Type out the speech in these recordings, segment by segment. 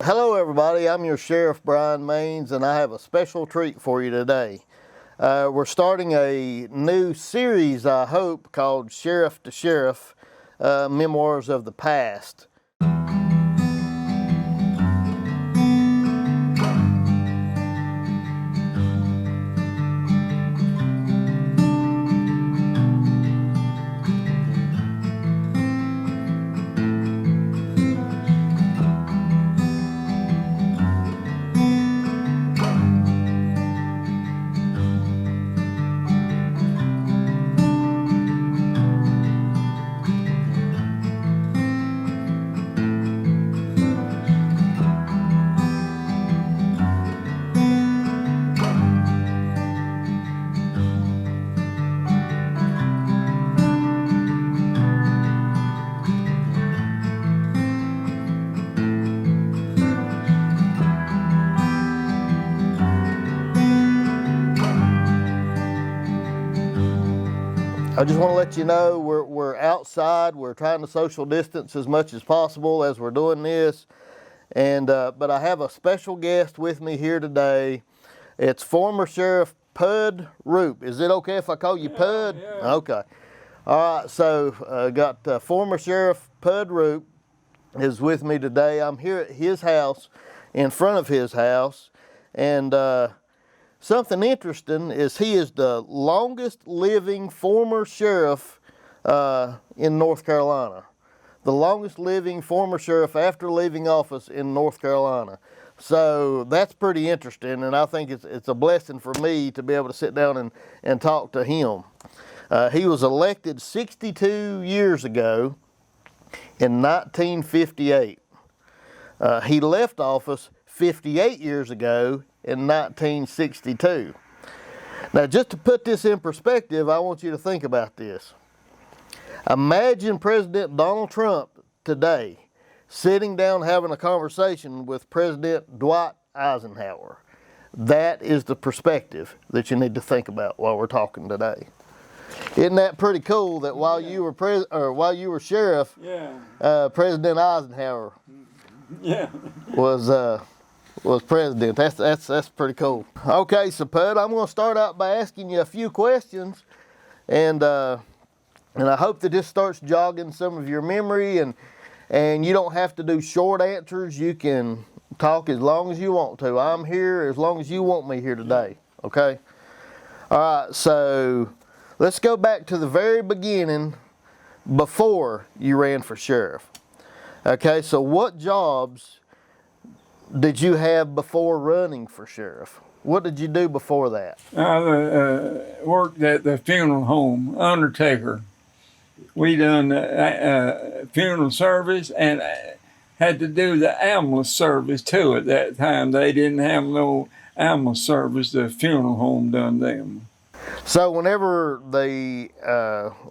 Hello everybody, I'm your Sheriff Bryan Maines and I have a special treat for you today. We're starting a new series, I hope, called Sheriff to Sheriff, Memoirs of the Past. I just want to let you know we're outside. We're trying to social distance as much as possible as we're doing this. And but I have a special guest with me here today. It's former Sheriff Pud Roupe. Is it okay if I call you Pud? Yeah. Okay. All right. So got former Sheriff Pud Roupe is with me today. I'm here at his house, in front of his house, and something interesting is he is the longest living former sheriff in North Carolina. The longest living former sheriff after leaving office in North Carolina. So that's pretty interesting, and I think it's a blessing for me to be able to sit down and talk to him. He was elected 62 years ago in 1958. He left office 58 years ago in 1962. Now, just to put this in perspective, I want you to think about this. Imagine President Donald Trump today sitting down having a conversation with President Dwight Eisenhower. That is the perspective that you need to think about while we're talking today. Isn't that pretty cool that while you were sheriff, President Eisenhower was president? That's pretty cool. Okay, so Pud, I'm going to start out by asking you a few questions, and I hope that this starts jogging some of your memory, and you don't have to do short answers. You can talk as long as you want to. I'm here as long as you want me here today. Okay. All right. So let's go back to the very beginning, before you ran for sheriff. Okay. So what jobs did you have before running for sheriff? What did you do before that? I worked at the funeral home, undertaker. We done funeral service and had to do the ambulance service too. At that time, they didn't have no ambulance service. The funeral home done them. So whenever they,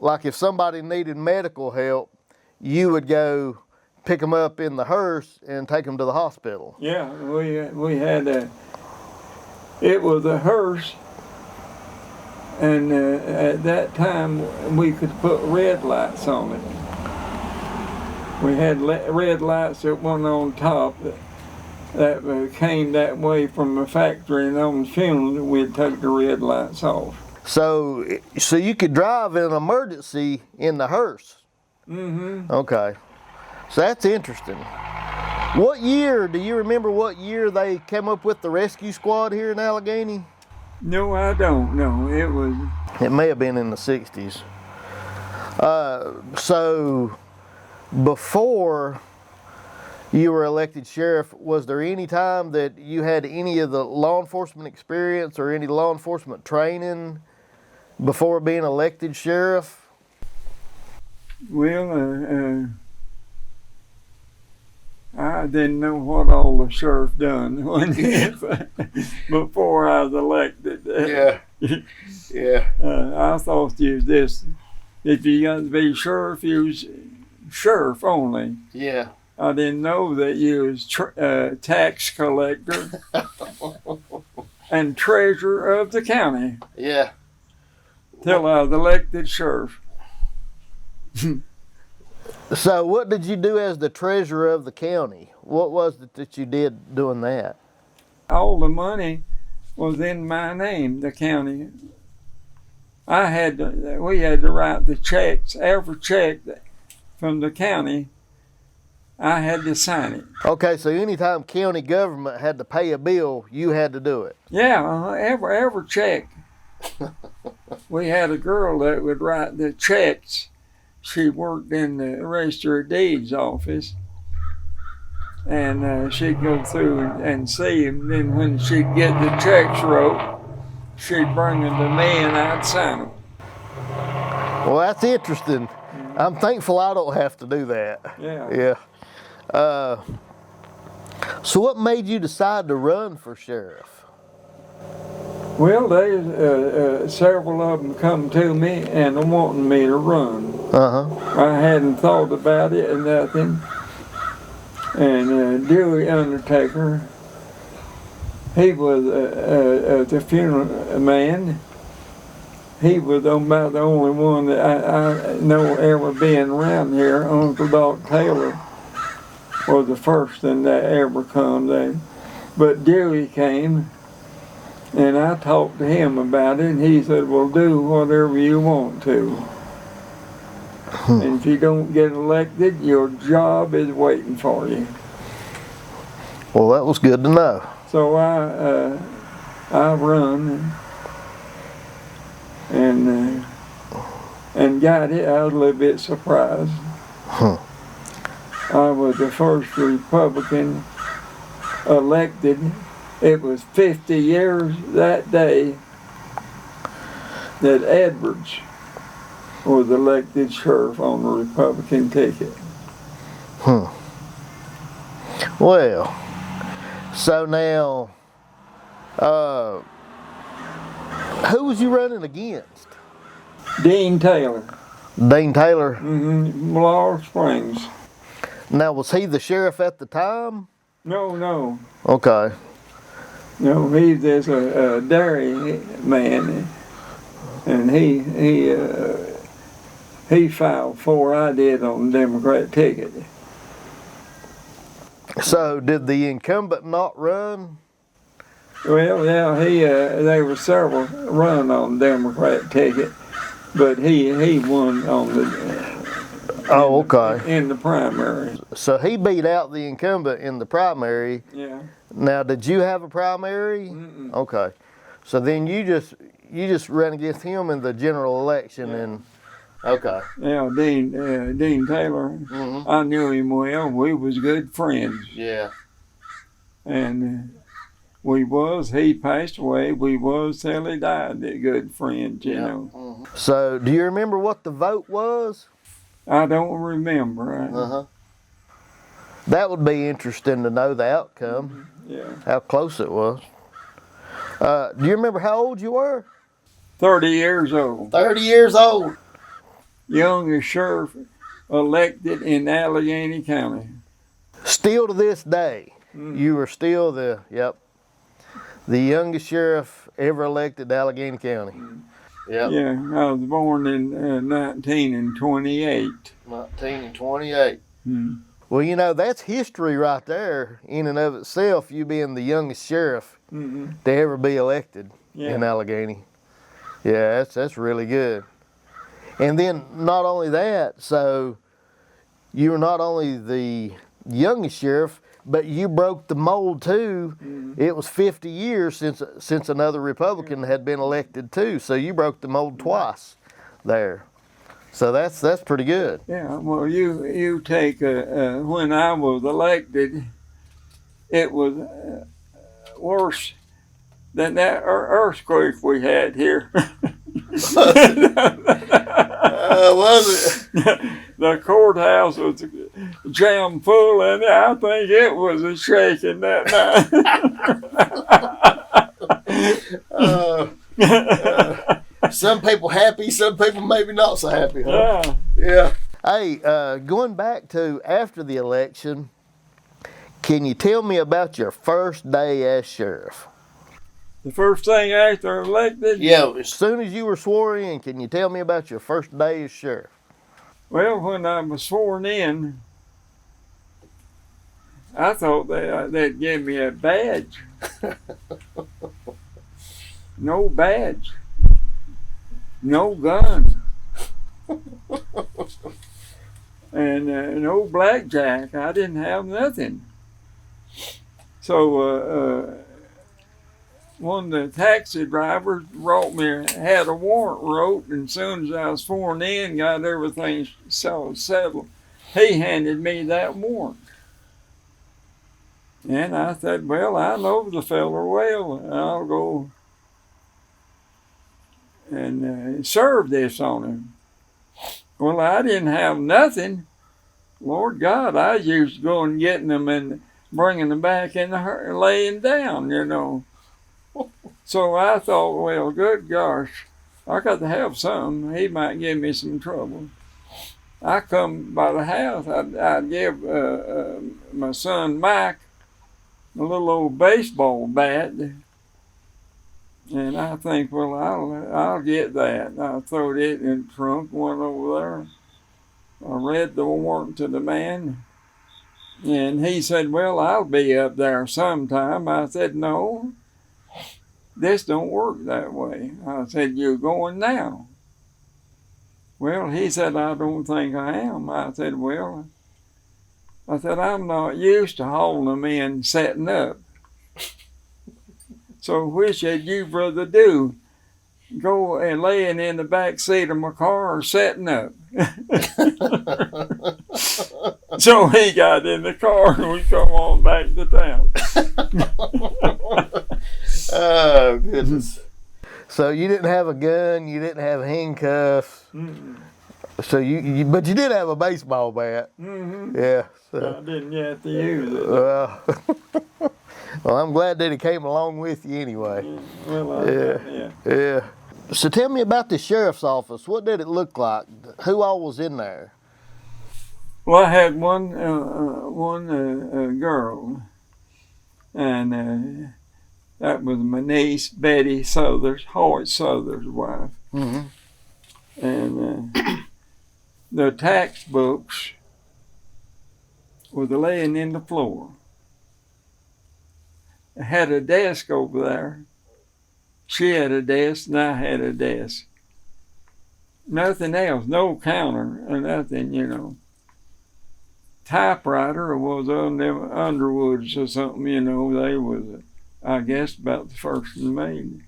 like if somebody needed medical help, you would go pick them up in the hearse and take them to the hospital. Yeah, we had it was a hearse, and at that time we could put red lights on it. We had red lights that went on top that came that way from the factory, and on the funeral we'd take the red lights off. So you could drive in an emergency in the hearse? Mm-hmm. Okay. So that's interesting. What year, do you remember what year they came up with the rescue squad here in Alleghany? No, I don't know. It may have been in the 60s. So before you were elected sheriff, was there any time that you had any of the law enforcement experience or any law enforcement training before being elected sheriff? Well, I didn't know what all the sheriff done before I was elected. Yeah. I thought if you got to be sheriff, you was sheriff only. Yeah. I didn't know that you was tax collector and treasurer of the county. Yeah. Till I was elected sheriff. So what did you do as the treasurer of the county? What was it that you did doing that? All the money was in my name, the county. We had to write the checks, every check from the county, I had to sign it. Okay, so anytime county government had to pay a bill, you had to do it. Yeah, every check. We had a girl that would write the checks. She worked in the Register of Deeds office, and she'd go through and see them. Then when she'd get the checks wrote, she'd bring them to me and I'd sign them. Well, that's interesting. I'm thankful I don't have to do that. Yeah. Yeah. So what made you decide to run for sheriff? Well, several of them come to me and wanting me to run. I hadn't thought about it or nothing. And Dewey Undertaker, he was the funeral man. He was about the only one that I know ever been around here. Uncle Doc Taylor was the first one that ever come there. But Dewey came, and I talked to him about it, and he said, well, do whatever you want to. And if you don't get elected, your job is waiting for you. Well, that was good to know. So I run and got it. I was a little bit surprised. I was the first Republican elected. It was 50 years that day that Edwards was elected sheriff on the Republican ticket. Well, so now, who was you running against? Dean Taylor. Dean Taylor? Laurel Springs. Now, was he the sheriff at the time? No. Okay. No, he's just a dairy man, and he filed before I did on the Democrat ticket. So, did the incumbent not run? Well, yeah, there were several run on the Democrat ticket, but he won on in the primary. So he beat out the incumbent in the primary. Yeah. Now, did you have a primary? Mm-mm. Okay. So then you just ran against him in the general election, and okay. Yeah, Dean Taylor. I knew him well. We was good friends. Yeah. And he passed away. We was till he died. Good friends, you know. So, do you remember what the vote was? I don't remember. That would be interesting to know the outcome. Yeah. How close it was. Do you remember how old you were? 30 years old. 30 years old. Youngest sheriff elected in Alleghany County. Still to this day, you are still the youngest sheriff ever elected to Alleghany County. Yep. Yeah, I was born in 1928. 1928. Well, you know, that's history right there in and of itself, you being the youngest sheriff to ever be elected in Alleghany. Yeah, that's really good. And then not only that, so you were not only the youngest sheriff, but you broke the mold too. It was 50 years since another Republican had been elected too. So you broke the mold twice there. So that's pretty good. Yeah. Well, you take when I was elected, it was worse than that earthquake we had here. Was it? The courthouse was jammed full, and I think it was a shaking that night. Some people happy, some people maybe not so happy, huh? Yeah. Hey, going back to after the election, can you tell me about your first day as sheriff? The first thing after elected? Yeah, as soon as you were sworn in, can you tell me about your first day as sheriff? Well, when I was sworn in, I thought they'd give me a badge. No badge. No gun. And no blackjack. I didn't have nothing. So one of the taxi drivers had a warrant wrote, and as soon as I was sworn in, got everything settled, he handed me that warrant. And I said, well, I know the feller well, and I'll go and serve this on him. Well, I didn't have nothing. Lord God, I used to go and getting them and bringing them back in laying down, you know. So I thought, well, good gosh, I got to have something. He might give me some trouble. I come by the house. I'd give my son Mike a little old baseball bat, and I think, well, I'll get that. I throwed it in the trunk, went over there. I read the warrant to the man, and he said, well, I'll be up there sometime. I said, no. This don't work that way. I said, you're going now. Well, he said, I don't think I am. I said, I'm not used to hauling them in setting up. So which should you brother do? Go and laying in the back seat of my car or setting up? So he got in the car and we come on back to town. Oh, goodness. So you didn't have a gun, you didn't have handcuffs. Mm-mm. So but you did have a baseball bat. Mm-hmm. Yeah. So. I didn't have to use it. Well, I'm glad that he came along with you anyway. Yeah. So tell me about the sheriff's office. What did it look like? Who all was in there? Well, I had one girl, and that was my niece, Betty Sothers, Hoyt Sothers' wife. Mm-hmm. And the tax books were laying in the floor. I had a desk over there. She had a desk, and I had a desk. Nothing else, no counter or nothing, you know. Typewriter was on them Underwoods or something, you know. They was, I guess, about the first one made.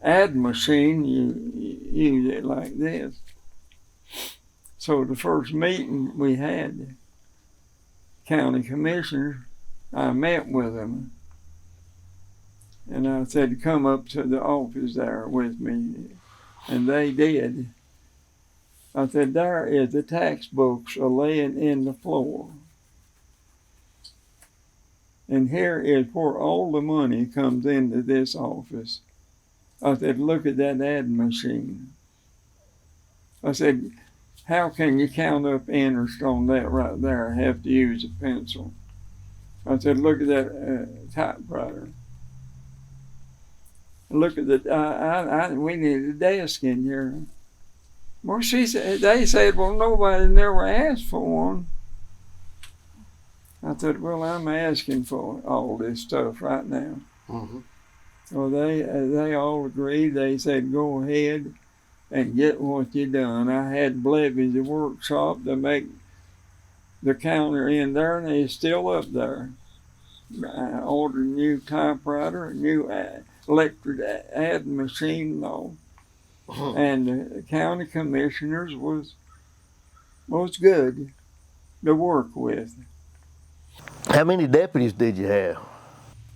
Ad machine, you use it like this. So the first meeting we had, county commissioners, I met with them. And I said, come up to the office there with me. And they did. I said, there is the tax books are laying in the floor. And here is where all the money comes into this office. I said, look at that ad machine. I said, how can you count up interest on that right there? I have to use a pencil. I said, look at that typewriter. Look at the, we need a desk in here. Well, they said, well, nobody never asked for one. I said, well, I'm asking for all this stuff right now. Mm-hmm. Well, they all agreed. They said, go ahead and get what you done. I had Blevy's workshop to make the counter in there, and it's still up there. I ordered a new typewriter, a new electric ad machine, and all. And the county commissioners was good to work with. How many deputies did you have?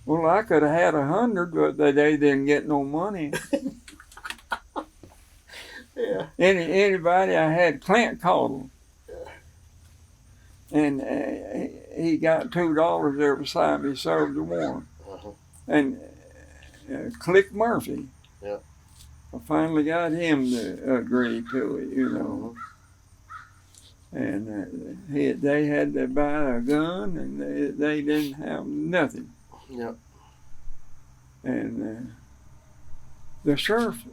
Well, I could have had 100, but they didn't get no money. Yeah. Anybody, I had Clint Caudle. And he got $2 every time he served the warrant. Uh-huh. And Click Murphy. Yeah. I finally got him to agree to it, you know. And they had to buy a gun, and they didn't have nothing. Yep. And the sheriff,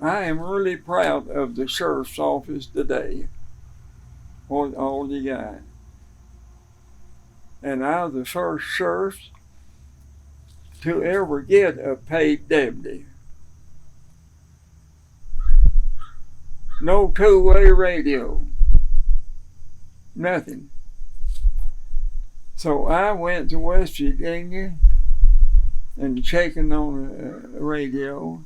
I am really proud of the sheriff's office today. what all you got. And I was the first sheriff to ever get a paid deputy. No two-way radio. Nothing. So I went to West Virginia and checking on the radio,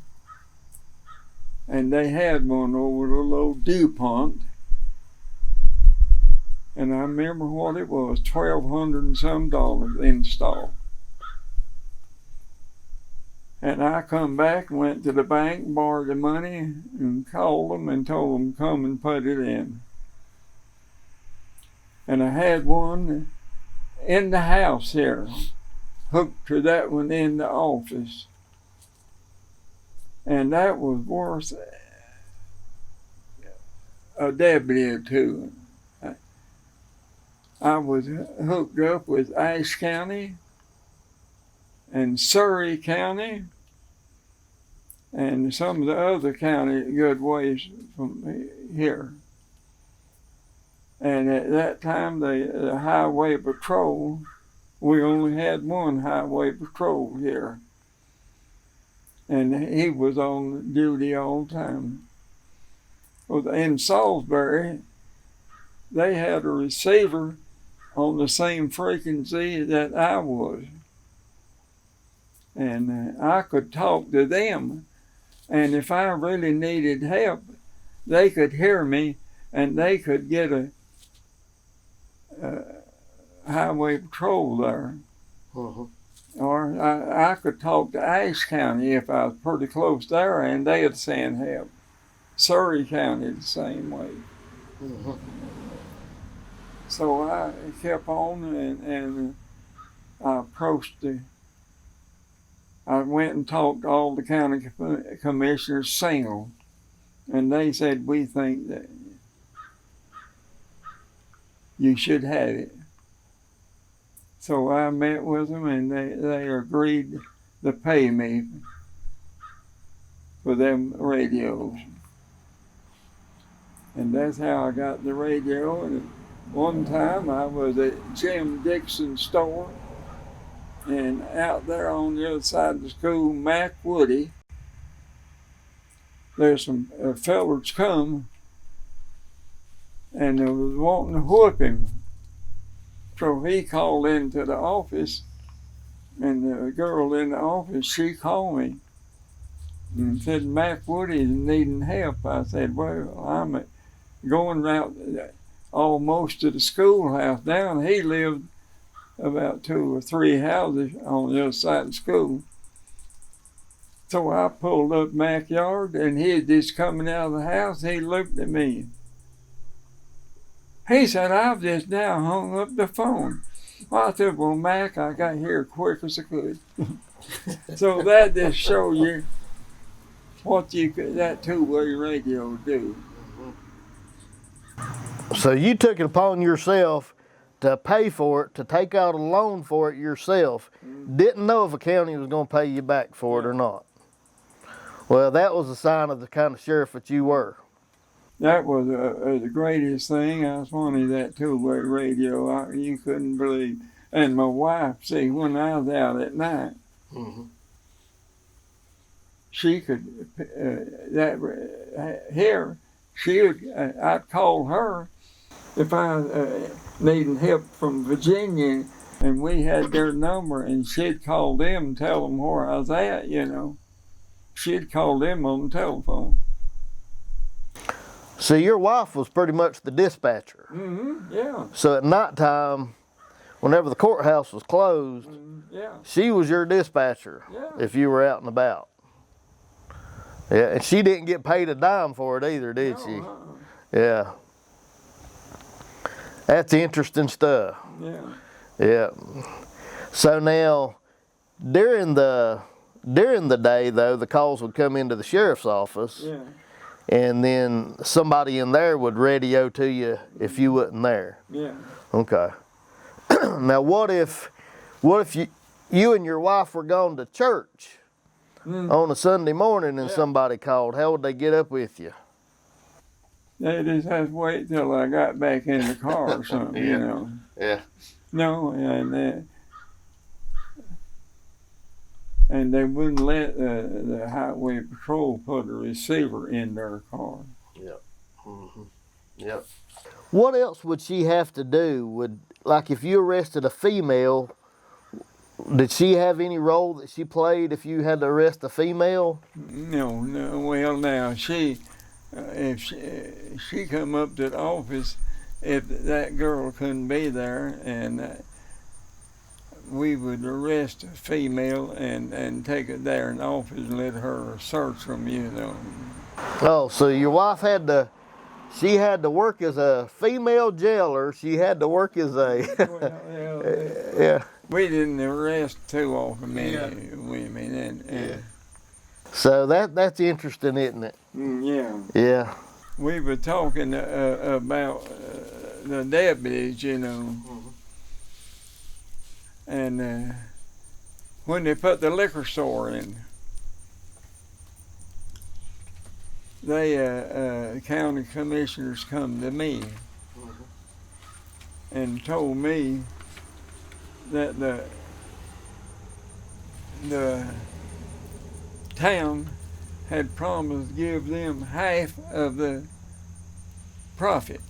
and they had one over the little DuPont. And I remember what it was, $1,200 and some installed. And I come back and went to the bank, borrowed the money, and called them and told them come and put it in. And I had one in the house here, hooked to that one in the office. And that was worth a deputy or two. I was hooked up with Ashe County and Surrey County and some of the other county good ways from here. And at that time, the highway patrol, we only had one highway patrol here. And he was on duty all the time. Well, in Salisbury, they had a receiver on the same frequency that I was. And I could talk to them. And if I really needed help, they could hear me and they could get a highway patrol there. Uh-huh. Or I could talk to Ashe County if I was pretty close there and they'd send help. Surrey County the same way. Uh-huh. So I kept on and I approached I went and talked to all the county commissioners single, and they said, we think that you should have it. So I met with them and they agreed to pay me for them radios. And that's how I got the radio. And one time I was at Jim Dixon's store, and out there on the other side of the school, Mac Woody, there's some fellers come and they was wanting to whoop him. So he called into the office, and the girl in the office, she called me and said, Mac Woody is needing help. I said, well, I'm going round almost to the schoolhouse down. He lived about 2 or 3 houses on the other side of the school. So I pulled up Mac yard, and he was just coming out of the house. He looked at me. He said, I've just now hung up the phone. Well, I said, well, Mac, I got here quick as I could. So that just shows you what that two-way radio do. So you took it upon yourself to pay for it, to take out a loan for it yourself. Didn't know if a county was going to pay you back for it or not. Well, that was a sign of the kind of sheriff that you were. That was the greatest thing. I was wanting that two-way radio. You couldn't believe. And my wife, see, when I was out at night, she could, I'd call her if I needed help from Virginia, and we had their number, and she'd call them and tell them where I was at, you know. She'd call them on the telephone. So your wife was pretty much the dispatcher. Yeah. So at nighttime, whenever the courthouse was closed, she was your dispatcher if you were out and about. Yeah, and she didn't get paid a dime for it either, did she? Yeah. That's interesting stuff. Yeah. Yeah. So now, during the day though, the calls would come into the sheriff's office. Yeah. And then somebody in there would radio to you if you wasn't there. Yeah. Okay. Now, what if you and your wife were going to church on a Sunday morning and somebody called? How would they get up with you? They just had to wait till I got back in the car or something, Yeah. you know. Yeah. No, and they wouldn't let the highway patrol put a receiver in their car. Yep. Mm-hmm. Yep. What else would she have to do? Like if you arrested a female, did she have any role that she played if you had to arrest a female? No. Well, now if she come up to the office, if that girl couldn't be there, and we would arrest a female and take it there in the office and let her search them, you know. Oh, so your wife she had to work as a female jailer. She had to work as a yeah. We didn't arrest too often many women, and So that's interesting, isn't it? yeah. Yeah. We were talking about the deputies, you know, and when they put the liquor store in, they county commissioners come to me and told me that the town had promised to give them half of the profit.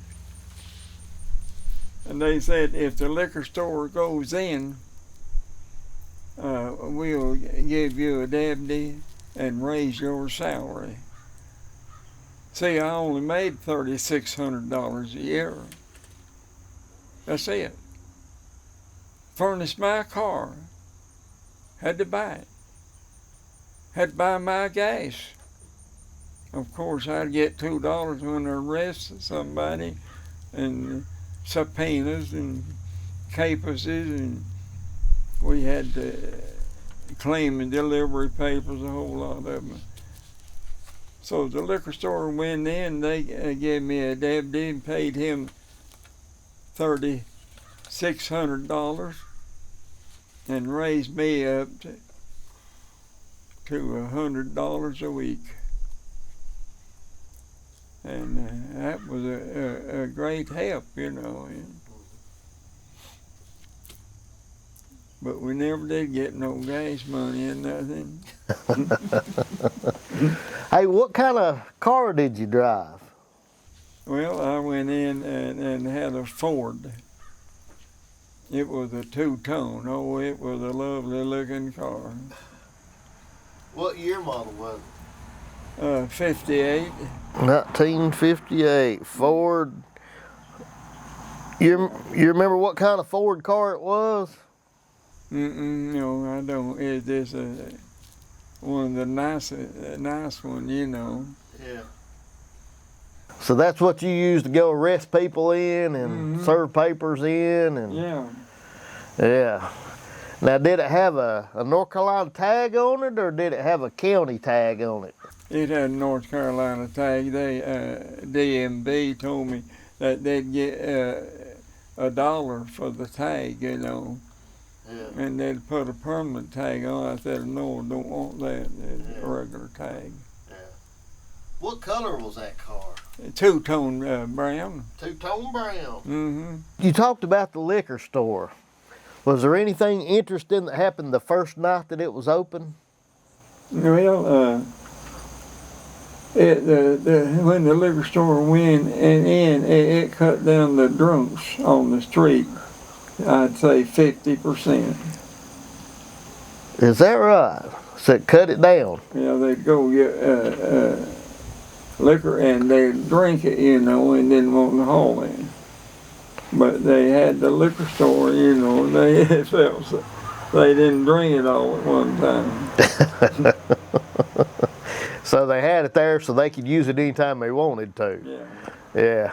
And they said if the liquor store goes in, we'll give you a deputy and raise your salary. See, I only made $3,600 a year. That's it. Furnished my car. Had to buy it. Had to buy my gas. Of course, I'd get $2 when I arrested somebody, and subpoenas and capuses, and we had to claim and delivery papers, a whole lot of them. So the liquor store went in, they gave me a deputy and paid him $3,600 and raised me up to $100 a week. And that was a great help, you know. But we never did get no gas money or nothing. Hey, what kind of car did you drive? Well, I went in and had a Ford. It was a two-tone. Oh, it was a lovely looking car. What year model was it? 58. 1958 Ford. You remember what kind of Ford car it was? No, I don't. It's just one of the nice one, you know. Yeah. So that's what you used to go arrest people in and serve papers in, and yeah. Yeah. Now, did it have a North Carolina tag on it, or did it have a county tag on it? It had a North Carolina tag. They DMV told me that they'd get $1 for the tag, you know. Yeah. And they'd put a permanent tag on. I said, no, I don't want that. It's a regular tag. Yeah. What color was that car? Two-tone brown. Two-tone brown. Mm-hmm. You talked about the liquor store. Was there anything interesting that happened the first night that it was open? Well, when the liquor store went in, it cut down the drunks on the street. I'd say 50%. Is that right? So it cut it down? Yeah, they'd go get liquor and they'd drink it, you know, and didn't want to haul it. But they had the liquor store, you know, and they felt they didn't drink it all at one time. So they had it there so they could use it anytime they wanted to. Yeah.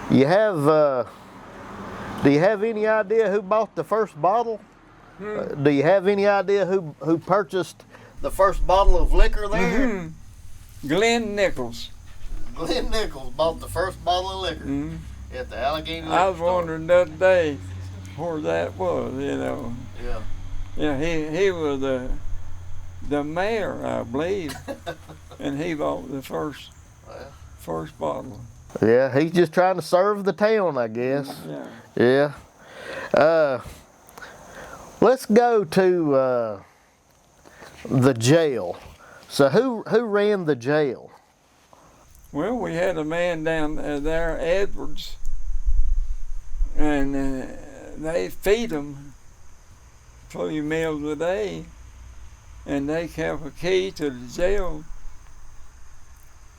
Yeah. Do you have any idea who bought the first bottle? Do you have any idea who purchased the first bottle of liquor there? Mm-hmm. Glenn Nichols. Glenn Nichols bought the first bottle of liquor at the Alleghany liquor I was store. wondering that day where that was, you know. Yeah. Yeah, he was the mayor, I believe, and he bought the first first bottle. Yeah, he's just trying to serve the town, I guess. Yeah. Yeah. Let's go to the jail. So who ran the jail? Well, we had a man down there, Edwards, and they feed them 3 meals a day, and they kept a key to the jail,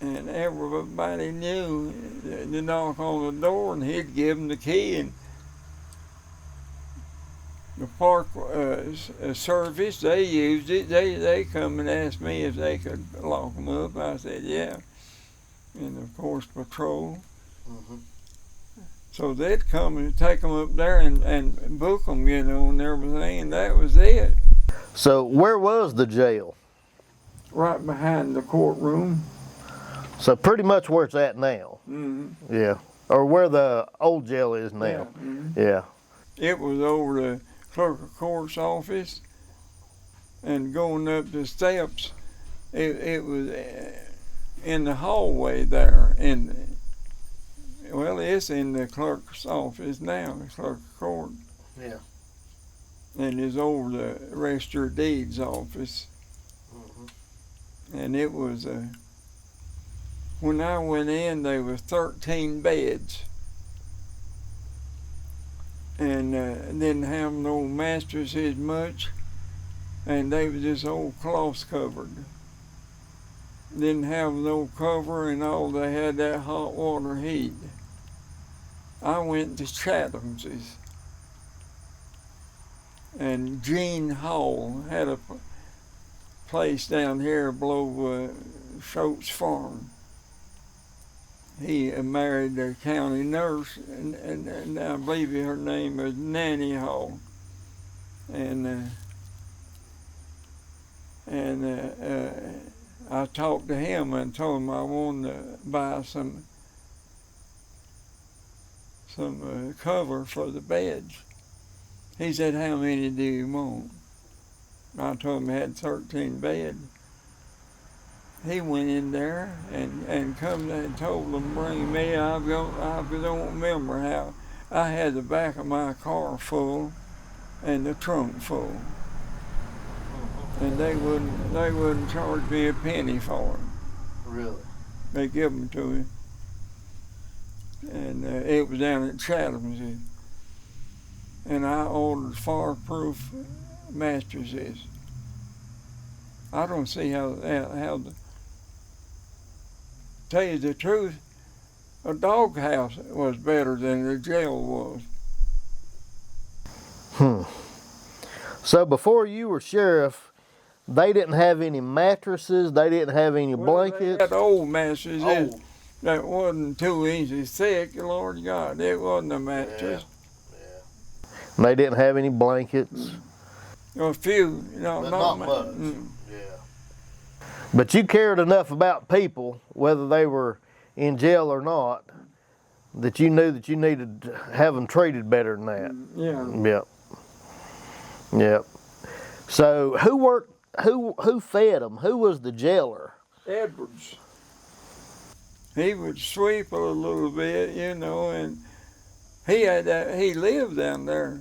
and everybody knew to knock on the door, and he'd give them the key, and the park service, they used it. They come and asked me if they could lock them up. I said, yeah. And of course, patrol. Mm-hmm. So they'd come and take them up there and book them, and everything, and that was it. So where was the jail? Right behind the courtroom. So pretty much where it's at now. Mm-hmm. Yeah. Or where the old jail is now. Yeah. Mm-hmm. Yeah. It was over the clerk of court's office, and going up the steps, it was in the hallway there. Well, it's in the clerk's office now, the clerk of court. Yeah. And it's over the register of deeds office. Mm-hmm. And it was, when I went in, there was 13 beds. And didn't have no mattresses much, and they was just old cloths covered. Didn't have no cover, and all they had that hot water heat. I went to Chatham's, and Gene Hall had a place down here below Schultz Farm. He married the county nurse, and I believe her name was Nanny Hall. And I talked to him and told him I wanted to buy some cover for the beds. He said, "How many do you want?" I told him I had 13 beds. He went in there and come and told them, bring me. I don't remember how. I had the back of my car full and the trunk full. And they wouldn't charge me a penny for them. Really? They give them to me. And it was down at Chatham's. And I ordered fireproof mattresses. I don't see how tell you the truth, a doghouse was better than the jail was. So before you were sheriff, they didn't have any mattresses, they didn't have any blankets? They had old mattresses Old. that wasn't 2 inches thick, Lord God, it wasn't a mattress. Yeah. And they didn't have any blankets? A few, But not much. Mm. Yeah. But you cared enough about people, whether they were in jail or not, that you knew that you needed to have them treated better than that. Yeah. Yep. So who fed them? Who was the jailer? Edwards. He would sweep a little bit, and he lived down there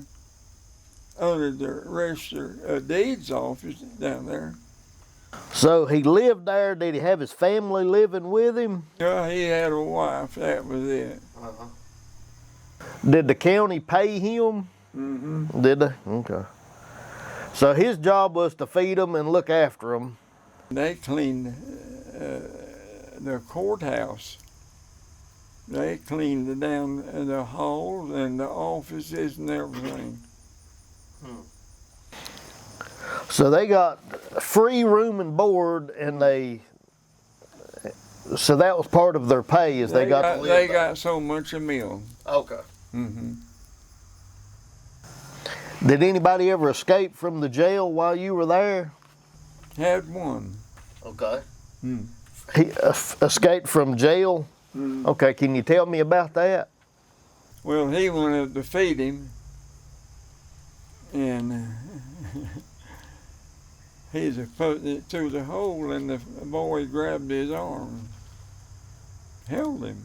under the register of deeds office down there. So he lived there. Did he have his family living with him? Yeah, he had a wife, that was it. Did the county pay him? Mm-hmm. Did they? Okay. So his job was to feed them and look after them. They cleaned the courthouse. They cleaned down the halls and the offices and everything. So they got free room and board, and so that was part of their pay, is they got to live They there. got so much a meal. Okay. Mm-hmm. Did anybody ever escape from the jail while you were there? Had one. Okay. Mm. He escaped from jail? Mm. Okay, can you tell me about that? Well, he wanted to feed him, and he's put it through the hole, and the boy grabbed his arm. held him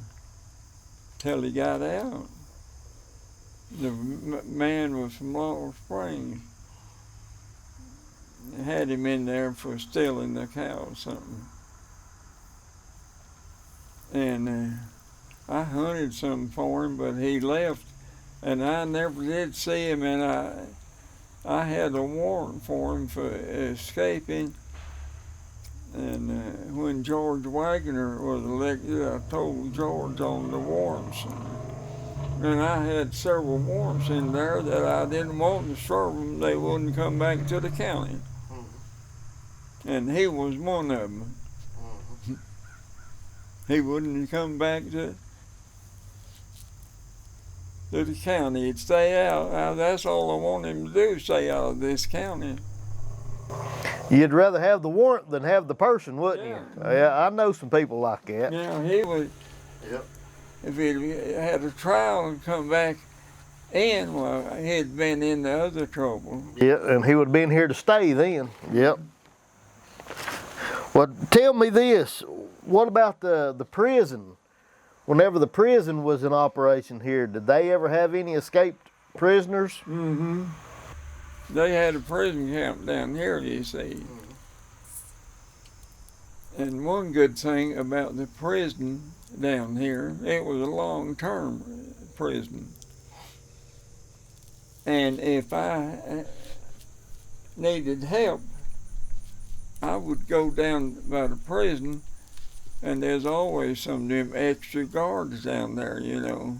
till he got out. The man was from Laurel Springs. Had him in there for stealing the cow or something. And I hunted some for him, but he left, and I never did see him, and I had a warrant for him for escaping. And when George Wagner was elected, I told George on the warrants. And I had several warrants in there that I didn't want to serve them. They wouldn't come back to the county. And he was one of them. He wouldn't come back to the county. He'd stay out. That's all I want him to do, stay out of this county. You'd rather have the warrant than have the person, wouldn't you? Yeah, I know some people like that. Yeah, he would. Yep. If he had a trial and come back in, well, he'd been in the other trouble. Yeah, and he would have been here to stay then. Yep. Well, tell me this. What about the prison? Whenever the prison was in operation here, did they ever have any escaped prisoners? Mm-hmm. They had a prison camp down here, you see. And one good thing about the prison down here, it was a long-term prison. And if I needed help, I would go down by the prison, and there's always some of them extra guards down there, you know.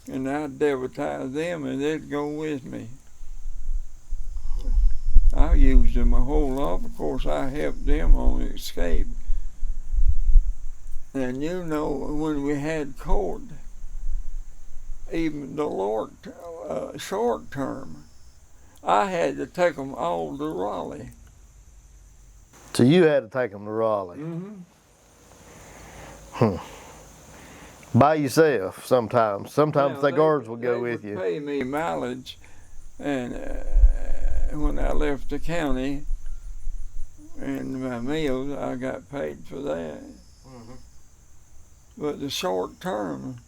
And I'd deputize them, and they'd go with me. I used them a whole lot. Of course, I helped them on escape. And you know, when we had court, even the short term, I had to take them all to Raleigh. So you had to take them to Raleigh? By yourself sometimes. Sometimes the guards would go with you. They would pay me mileage, and when I left the county and my meals, I got paid for that. But the short term,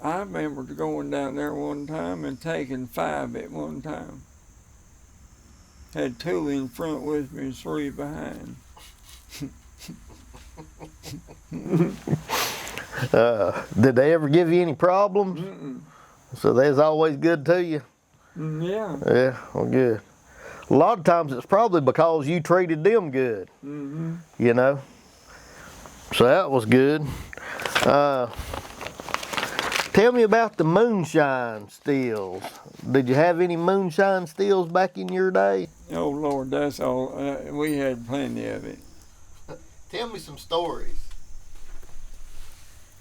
I remember going down there one time and taking 5 at one time. Had 2 in front with me and 3 behind. Did they ever give you any problems? Mm-mm. So they was always good to you? Yeah. Yeah, well, good. A lot of times it's probably because you treated them good, you know? So that was good. Tell me about the moonshine stills. Did you have any moonshine stills back in your day? Oh, Lord, that's all. We had plenty of it. Tell me some stories.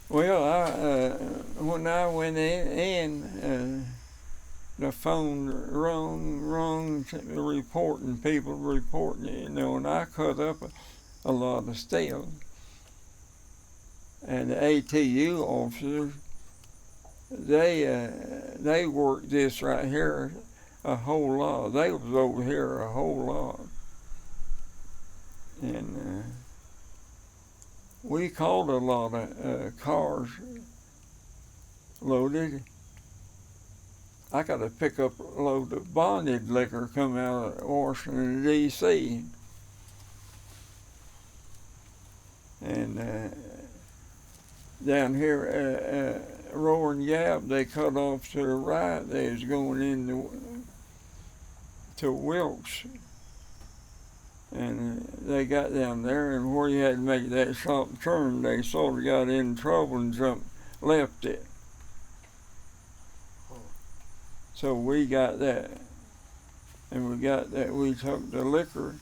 Well, when I went in the phone rung, people reporting, you know, and I cut up a lot of stills. And the ATU officers, they worked this right here a whole lot. They was over here a whole lot. And we caught a lot of cars loaded. I got to pick up a load of bonded liquor coming out of Washington, D.C. And down here, Roaring Gap, they cut off to the right. They was going into to Wilkes. And they got down there, and where you had to make that sharp turn, they sort of got in trouble and left it. So we got that. And we took the liquor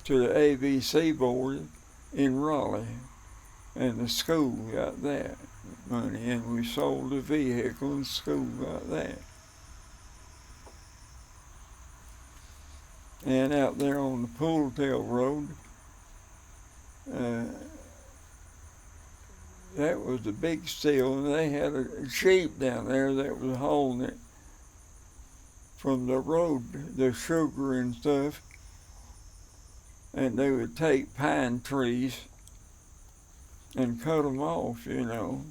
to the ABC board in Raleigh. And the school got that money, and we sold the vehicle, and the school got that. And out there on the Pulltail Road, that was the big still, and they had a sheep down there that was hauling it from the road, the sugar and stuff, and they would take pine trees and cut them off, you know.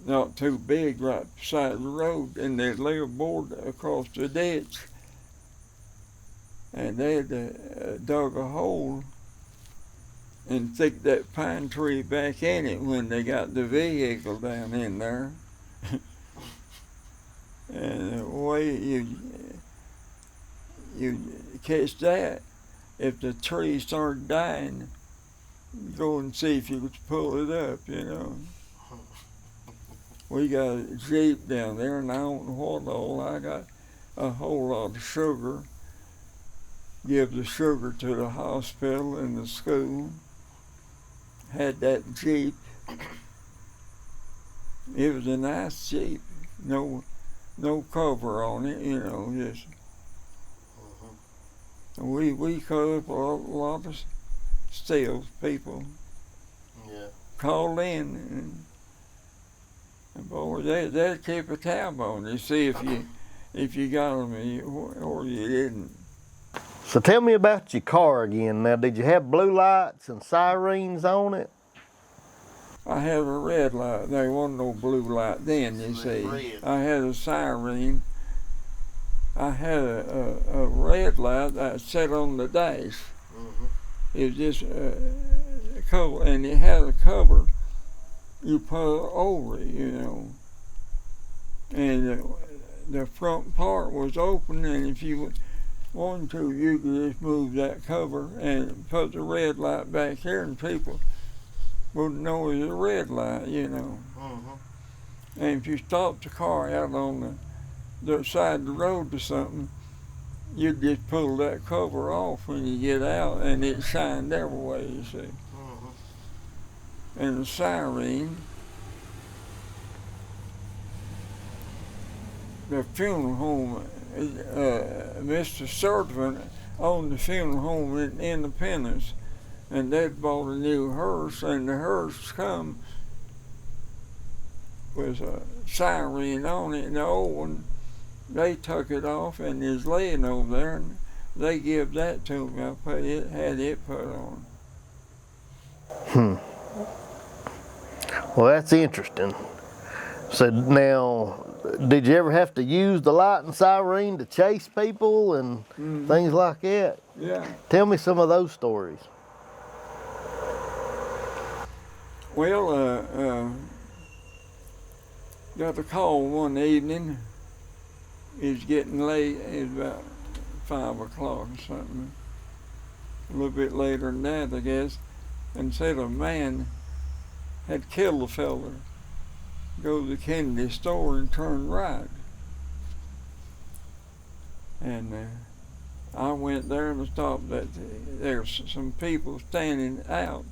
Not too big right beside the road, and they'd lay a board across the ditch, and they'd dug a hole and stick that pine tree back in it when they got the vehicle down in there. And the way you catch that, if the tree started dying, go and see if you could pull it up, you know. We got a Jeep down there, and I don't know what all. I got a whole lot of sugar. Give the sugar to the hospital and the school. Had that Jeep. It was a nice Jeep. No cover on it, you know, just. We cut up a lot of stills. People called in, and boy, they'd keep a tab on you, see if you got them or you didn't. So tell me about your car again. Now, did you have blue lights and sirens on it? I had a red light. There wasn't no blue light then, you see. Red. I had a siren. I had a red light that sat on the dash. It was just a cover, and it had a cover you put over it, you know. And the front part was open, and if you wanted to, you could just move that cover and put the red light back here, and people wouldn't know it was a red light, you know. And if you stopped the car out on the side of the road or something, you'd just pull that cover off when you get out, and it shined every way, you see. And the siren, the funeral home, Mr. Servant owned the funeral home in Independence, and they'd bought a new hearse, and the hearse come with a siren on it, and the old one, they took it off and is laying over there, and they give that to me. Had it put on. Well, that's interesting. So now, did you ever have to use the light and siren to chase people and things like that? Yeah. Tell me some of those stories. Well, got a call one evening. It was getting late. It was about 5 o'clock or something. A little bit later than that, I guess. And said a man had killed a fella. Go to the Kennedy store and turn right. And I went there and stopped. There's some people standing out.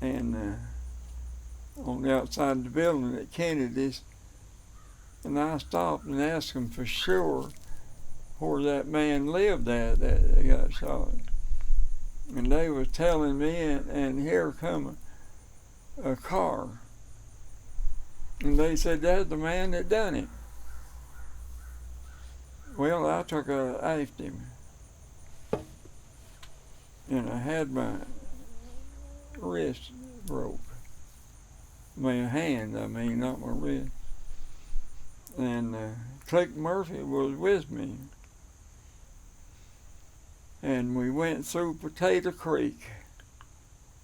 And on the outside of the building at Kennedy's. And I stopped and asked them for sure where that man lived at that got shot. And they was telling me, and here come a car. And they said, that's the man that done it. Well, I took after him. And I had my wrist broke. My hand, I mean, not my wrist. And Click Murphy was with me. And we went through Potato Creek,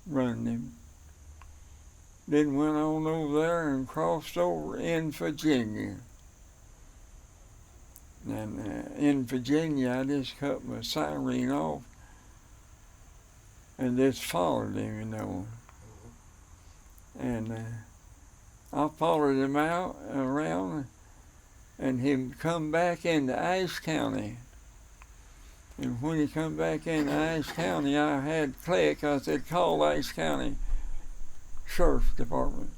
running him. Then went on over there and crossed over in Virginia. And in Virginia, I just cut my siren off and just followed him, you know. And I followed him out around, and he come back into Ashe County. And when he come back into Ashe County, I had Click. I said, call Ashe County Sheriff's Department.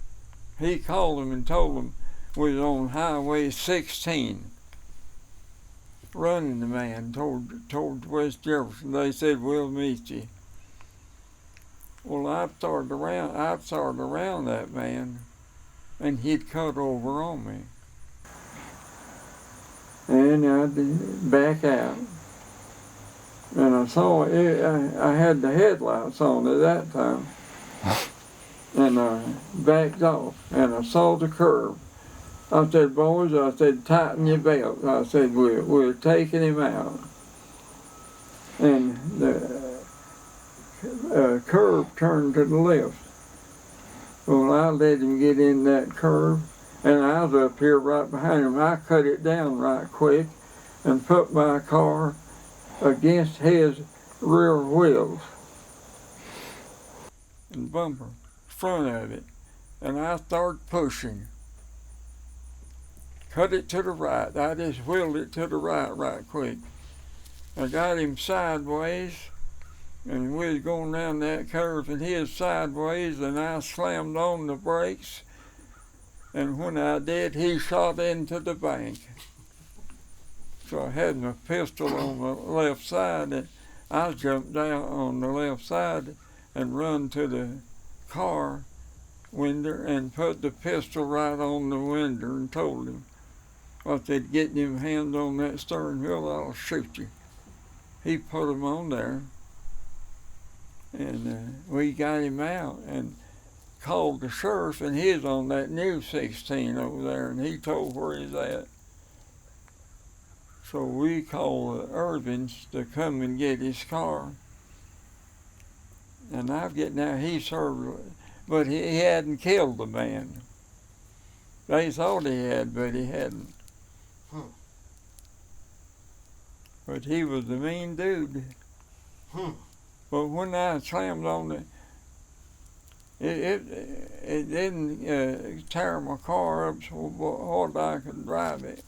He called them and told them we was on Highway 16, running the man toward West Jefferson. They said, we'll meet you. Well, I'd started around that man, and he'd cut over on me. And I'd back out. and I saw it. I had the headlights on at that time, and I backed off, and I saw the curve. I said, boys, I said, tighten your belt. I said, we're taking him out. And the curve turned to the left. Well, I let him get in that curve, and I was up here right behind him. I cut it down right quick and put my car against his rear wheels and bumper, front of it. And I started pushing. Cut it to the right. I just wheeled it to the right quick. I got him sideways, and we was going down that curve, and he was sideways, and I slammed on the brakes, and when I did, he shot into the bank. So I had my pistol on the left side, and I jumped down on the left side and run to the car window and put the pistol right on the window and told him, I said, get them hands on that steering wheel, I'll shoot you. He put them on there, and we got him out and called the sheriff, and he was on that new 16 over there, and he told where he's at. So we called the Irvins to come and get his car. And I've get now he served, but he hadn't killed the man. They thought he had, but he hadn't. But he was a mean dude. But when I slammed on it didn't tear my car up so hard I could drive it.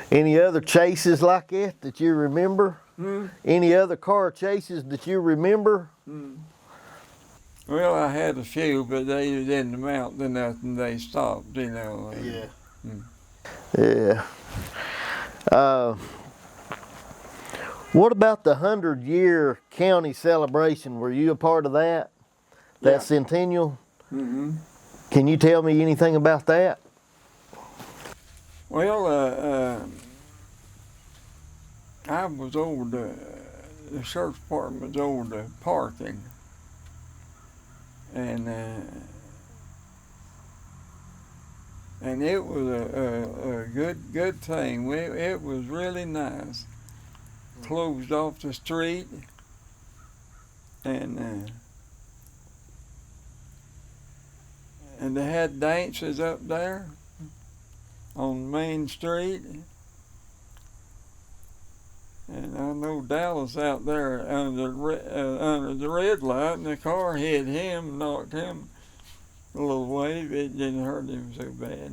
Any other chases like that you remember? Any other car chases that you remember? Well, I had a few, but they didn't amount to nothing. They stopped, you know. Yeah. Yeah. What about the 100-year county celebration? Were you a part of that? That centennial? Can you tell me anything about that? Well, I was over the sheriff's department was over the parking, and it was a good thing. It was really nice. Closed off the street, and they had dances up there on Main Street. And I know Dallas out there under the red light, and the car hit him, knocked him a little way. It didn't hurt him so bad.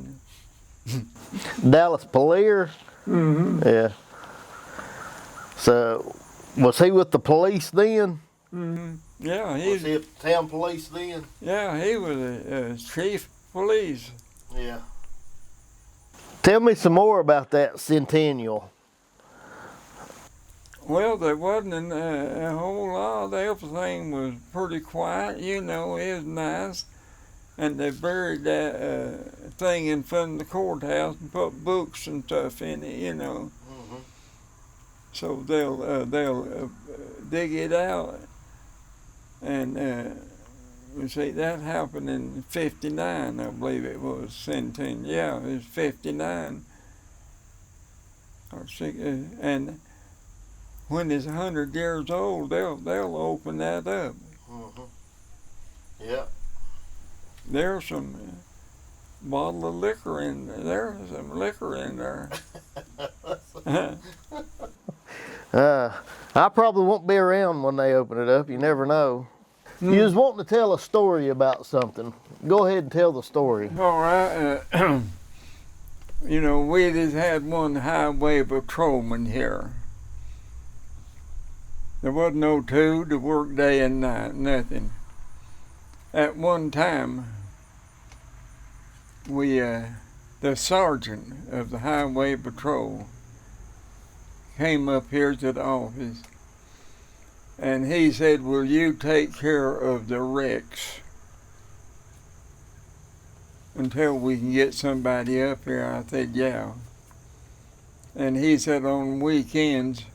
Dallas Polier? Yeah. So, was he with the police then? Yeah, Was he at the town police then? Yeah, he was a chief of police. Yeah. Tell me some more about that centennial. Well, there wasn't a whole lot. Everything was pretty quiet, you know. It was nice. And they buried that thing in front of the courthouse and put books and stuff in it, you know. So they'll dig it out, and you see that happened in '59, I believe it was centennial. Yeah, it was '59 or 6, and when it's 100 years old, they'll open that up. Yeah. There's some bottle of liquor in there. There's some liquor in there. I probably won't be around when they open it up. You never know. You was wanting to tell a story about something. Go ahead and tell the story. All right. You know, we just had one highway patrolman here. There wasn't no two to work day and night, nothing. At one time, the sergeant of the highway patrol came up here to the office, and he said, will you take care of the wrecks until we can get somebody up here? I said, yeah. And he said on weekends,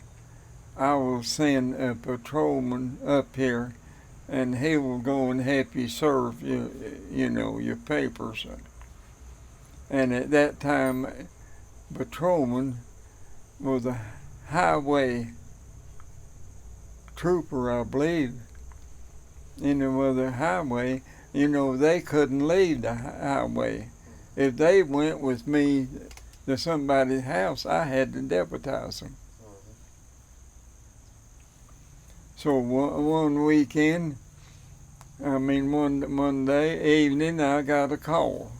I will send a patrolman up here, and he will go and help you serve your papers. And at that time, patrolman was a highway trooper, I believe. With the highway, they couldn't leave the highway. If they went with me to somebody's house, I had to deputize them. So one weekend, one day evening, I got a call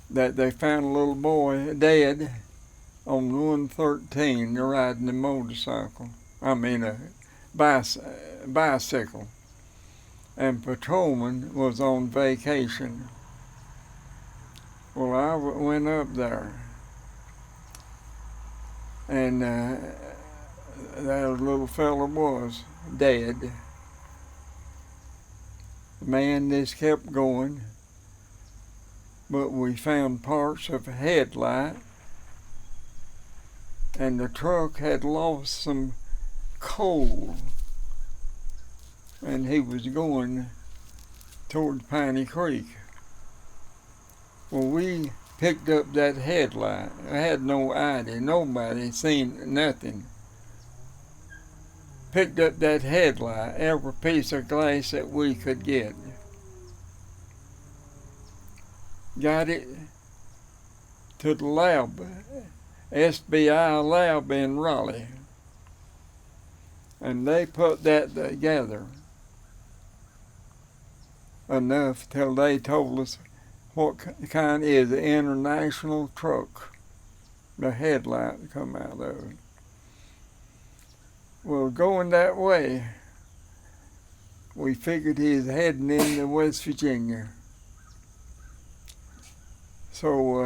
that they found a little boy dead on 113 riding a motorcycle. A bicycle. And patrolman was on vacation. Well, I went up there, and that little fella was dead. The man just kept going, but we found parts of a headlight, and the truck had lost some coal, and he was going toward Piney Creek. Well, we picked up that headlight. I had no idea. Nobody seen nothing. Picked up that headlight, every piece of glass that we could get. Got it to the lab, SBI lab in Raleigh. And they put that together enough till they told us what kind is the international truck, the headlight come out of it. Well, going that way, we figured he was heading into West Virginia. So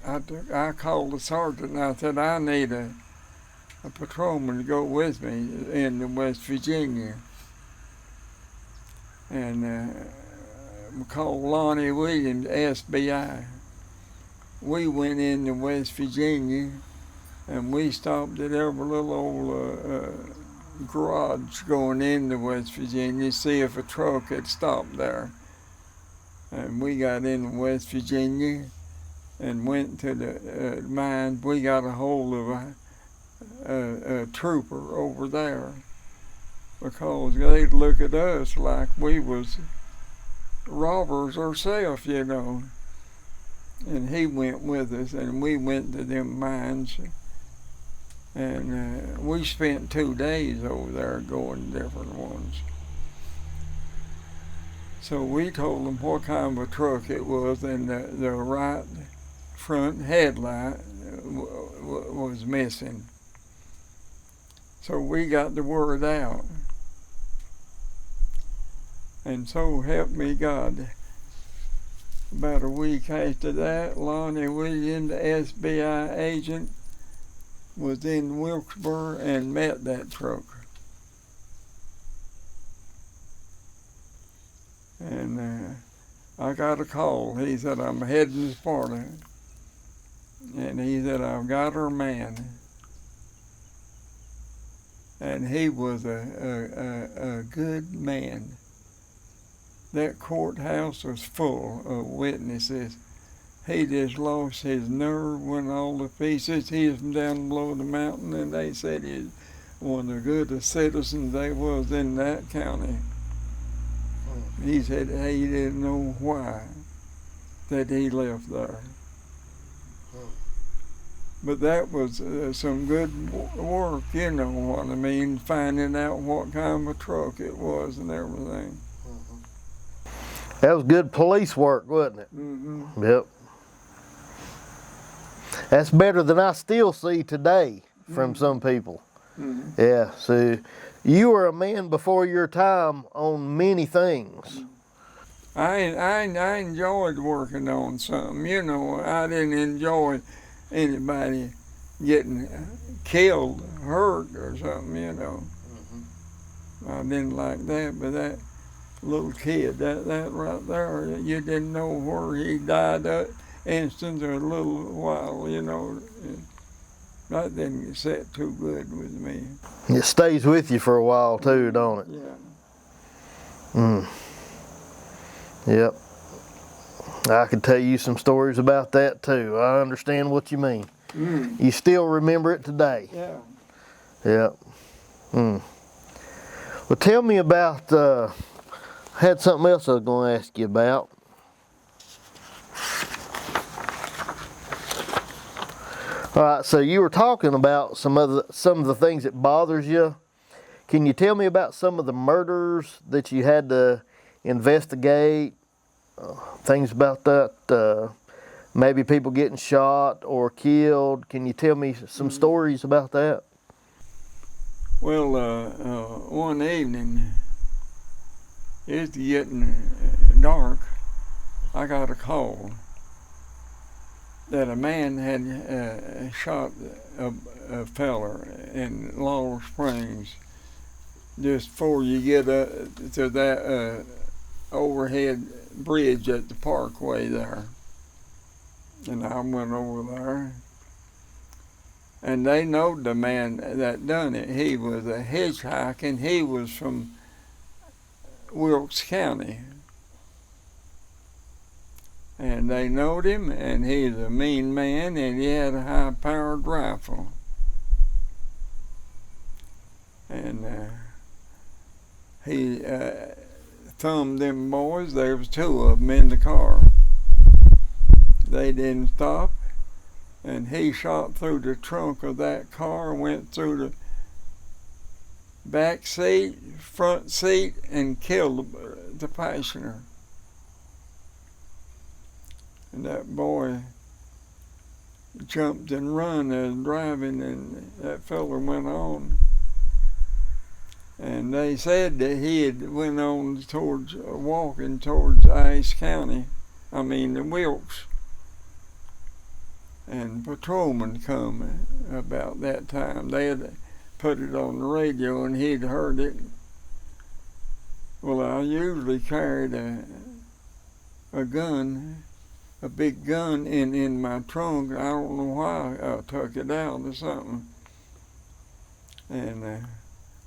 I called the sergeant and I said, I need a patrolman to go with me into West Virginia. And we called Lonnie Williams, SBI. We went into West Virginia, and we stopped at every little old garage going into West Virginia to see if a truck had stopped there. And we got into West Virginia and went to the mine. We got a hold of a trooper over there, because they'd look at us like we was robbers ourselves, And he went with us, and we went to them mines, and we spent 2 days over there going to different ones. So we told them what kind of a truck it was, and the right front headlight was missing. So we got the word out. And so help me God. About a week after that, Lonnie Williams, the SBI agent, was in Wilkesboro and met that truck. And I got a call. He said, I'm heading to Sparta. And he said, I've got our man. And he was a good man. That courthouse was full of witnesses. He just lost his nerve, went all to pieces. He was down below the mountain, and they said he's one of the goodest citizens they was in that county. He said he didn't know why that he left there. But that was some good work, you know what I mean, finding out what kind of a truck it was and everything. That was good police work, wasn't it? Mm-hmm. Yep. That's better than I still see today from some people. Mm-hmm. Yeah, so you were a man before your time on many things. I enjoyed working on something, I didn't enjoy anybody getting killed, hurt or something, Mm-hmm. I didn't like that, but that little kid, that right there, you didn't know where he died instant or a little while, you know. That didn't set too good with me. It stays with you for a while too, don't it? Yeah. Yep. I could tell you some stories about that too. I understand what you mean. You still remember it today. Yeah. Yep. Well, tell me about, had something else I was going to ask you about. All right, so you were talking about some of the things that bothers you. Can you tell me about some of the murders that you had to investigate? Things about that, maybe people getting shot or killed. Can you tell me some stories about that? Well, one evening, it was getting dark. I got a call that a man had shot a feller in Laurel Springs just before you get to that overhead bridge at the parkway there. And I went over there, and they knowed the man that done it. He was a hitchhiking. He was from Wilkes County. And they knowed him, and he's a mean man, and he had a high-powered rifle. And he thumbed them boys. There was two of them in the car. They didn't stop, and he shot through the trunk of that car, went through the back seat, front seat, and killed the passenger. And that boy jumped and run as driving, and that fella went on. And they said that he had went on towards, walking towards Ice County, the Wilkes. And patrolman come about that time. They had put it on the radio, and he'd heard it. Well, I usually carried a gun, a big gun in my trunk. I don't know why I took it out or something. And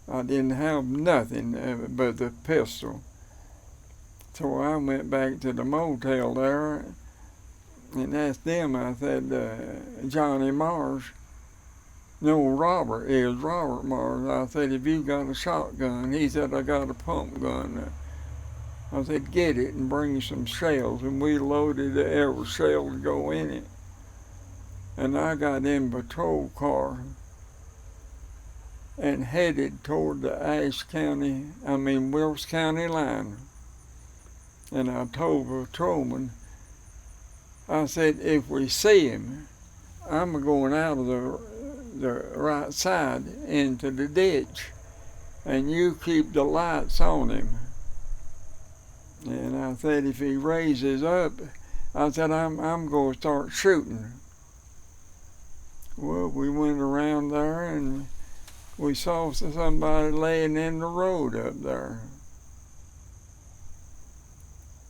I didn't have nothing but the pistol. So I went back to the motel there and asked them. I said, Johnny Mars, no, Robert, it was Robert Mars. I said, have you got a shotgun? He said, I got a pump gun. I said, get it and bring some shells. And we loaded every shell to go in it. And I got in a patrol car and headed toward the Wilkes County line. And I told the patrolman, I said, if we see him, I'm going out of the right side into the ditch, and you keep the lights on him. And I said, if he raises up, I said, I'm going to start shooting. Well, we went around there, and we saw somebody laying in the road up there.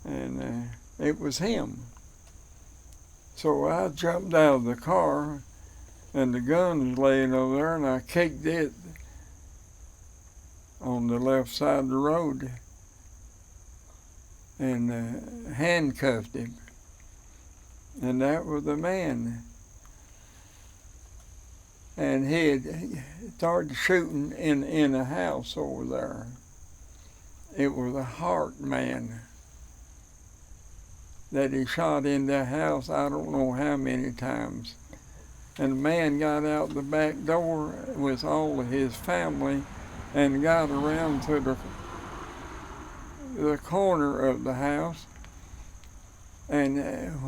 And it was him. So I jumped out of the car, and the gun was laying over there, and I kicked it on the left side of the road and handcuffed him. And that was the man. And he had started shooting in a house over there. It was a Hart man that he shot in that house, I don't know how many times. And the man got out the back door with all of his family and got around to the corner of the house. And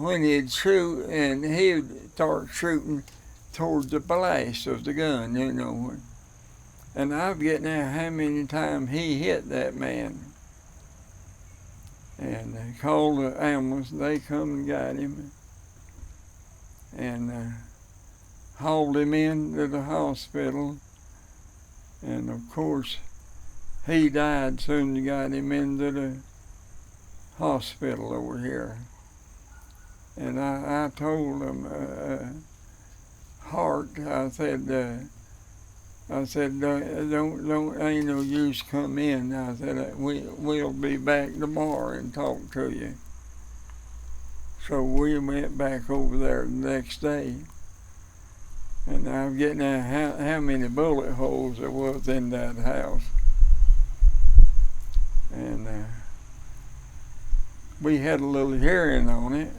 when he'd shoot, and he'd start shooting towards the blast of the gun, you know. And I'm getting out how many times he hit that man. And they called the ambulance. They come and got him and hauled him into the hospital. And of course, he died soon as they got him into the hospital over here. And I told him, Hart, I said, don't, ain't no use come in. I said, we'll be back tomorrow and talk to you. So we went back over there the next day. And I'm getting at how many bullet holes there was in that house. And we had a little hearing on it.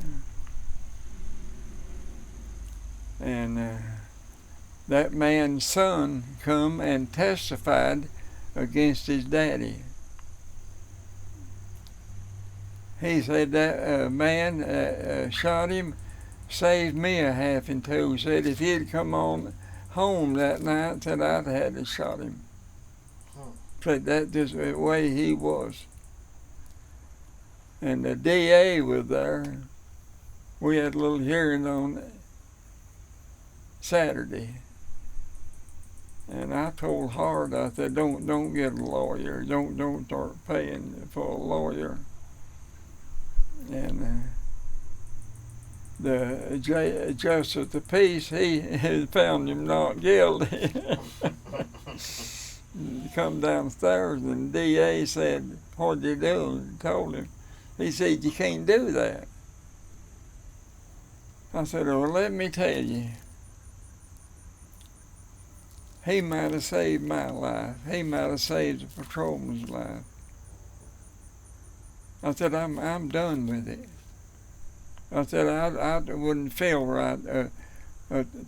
And that man's son come and testified against his daddy. He said that man shot him, saved me a half and two. Said if he'd come on home that night, said I'd had to shot him. Said that's just the way he was. And the DA was there. We had a little hearing on Saturday. And I told Hart, I said, don't get a lawyer. Don't start paying for a lawyer. And the justice of the peace, he found him not guilty. Come downstairs and the DA said, what'd you do? And told him. He said, you can't do that. I said, well, let me tell you. He might have saved my life. He might have saved the patrolman's life. I said, I'm done with it. I said, I wouldn't feel right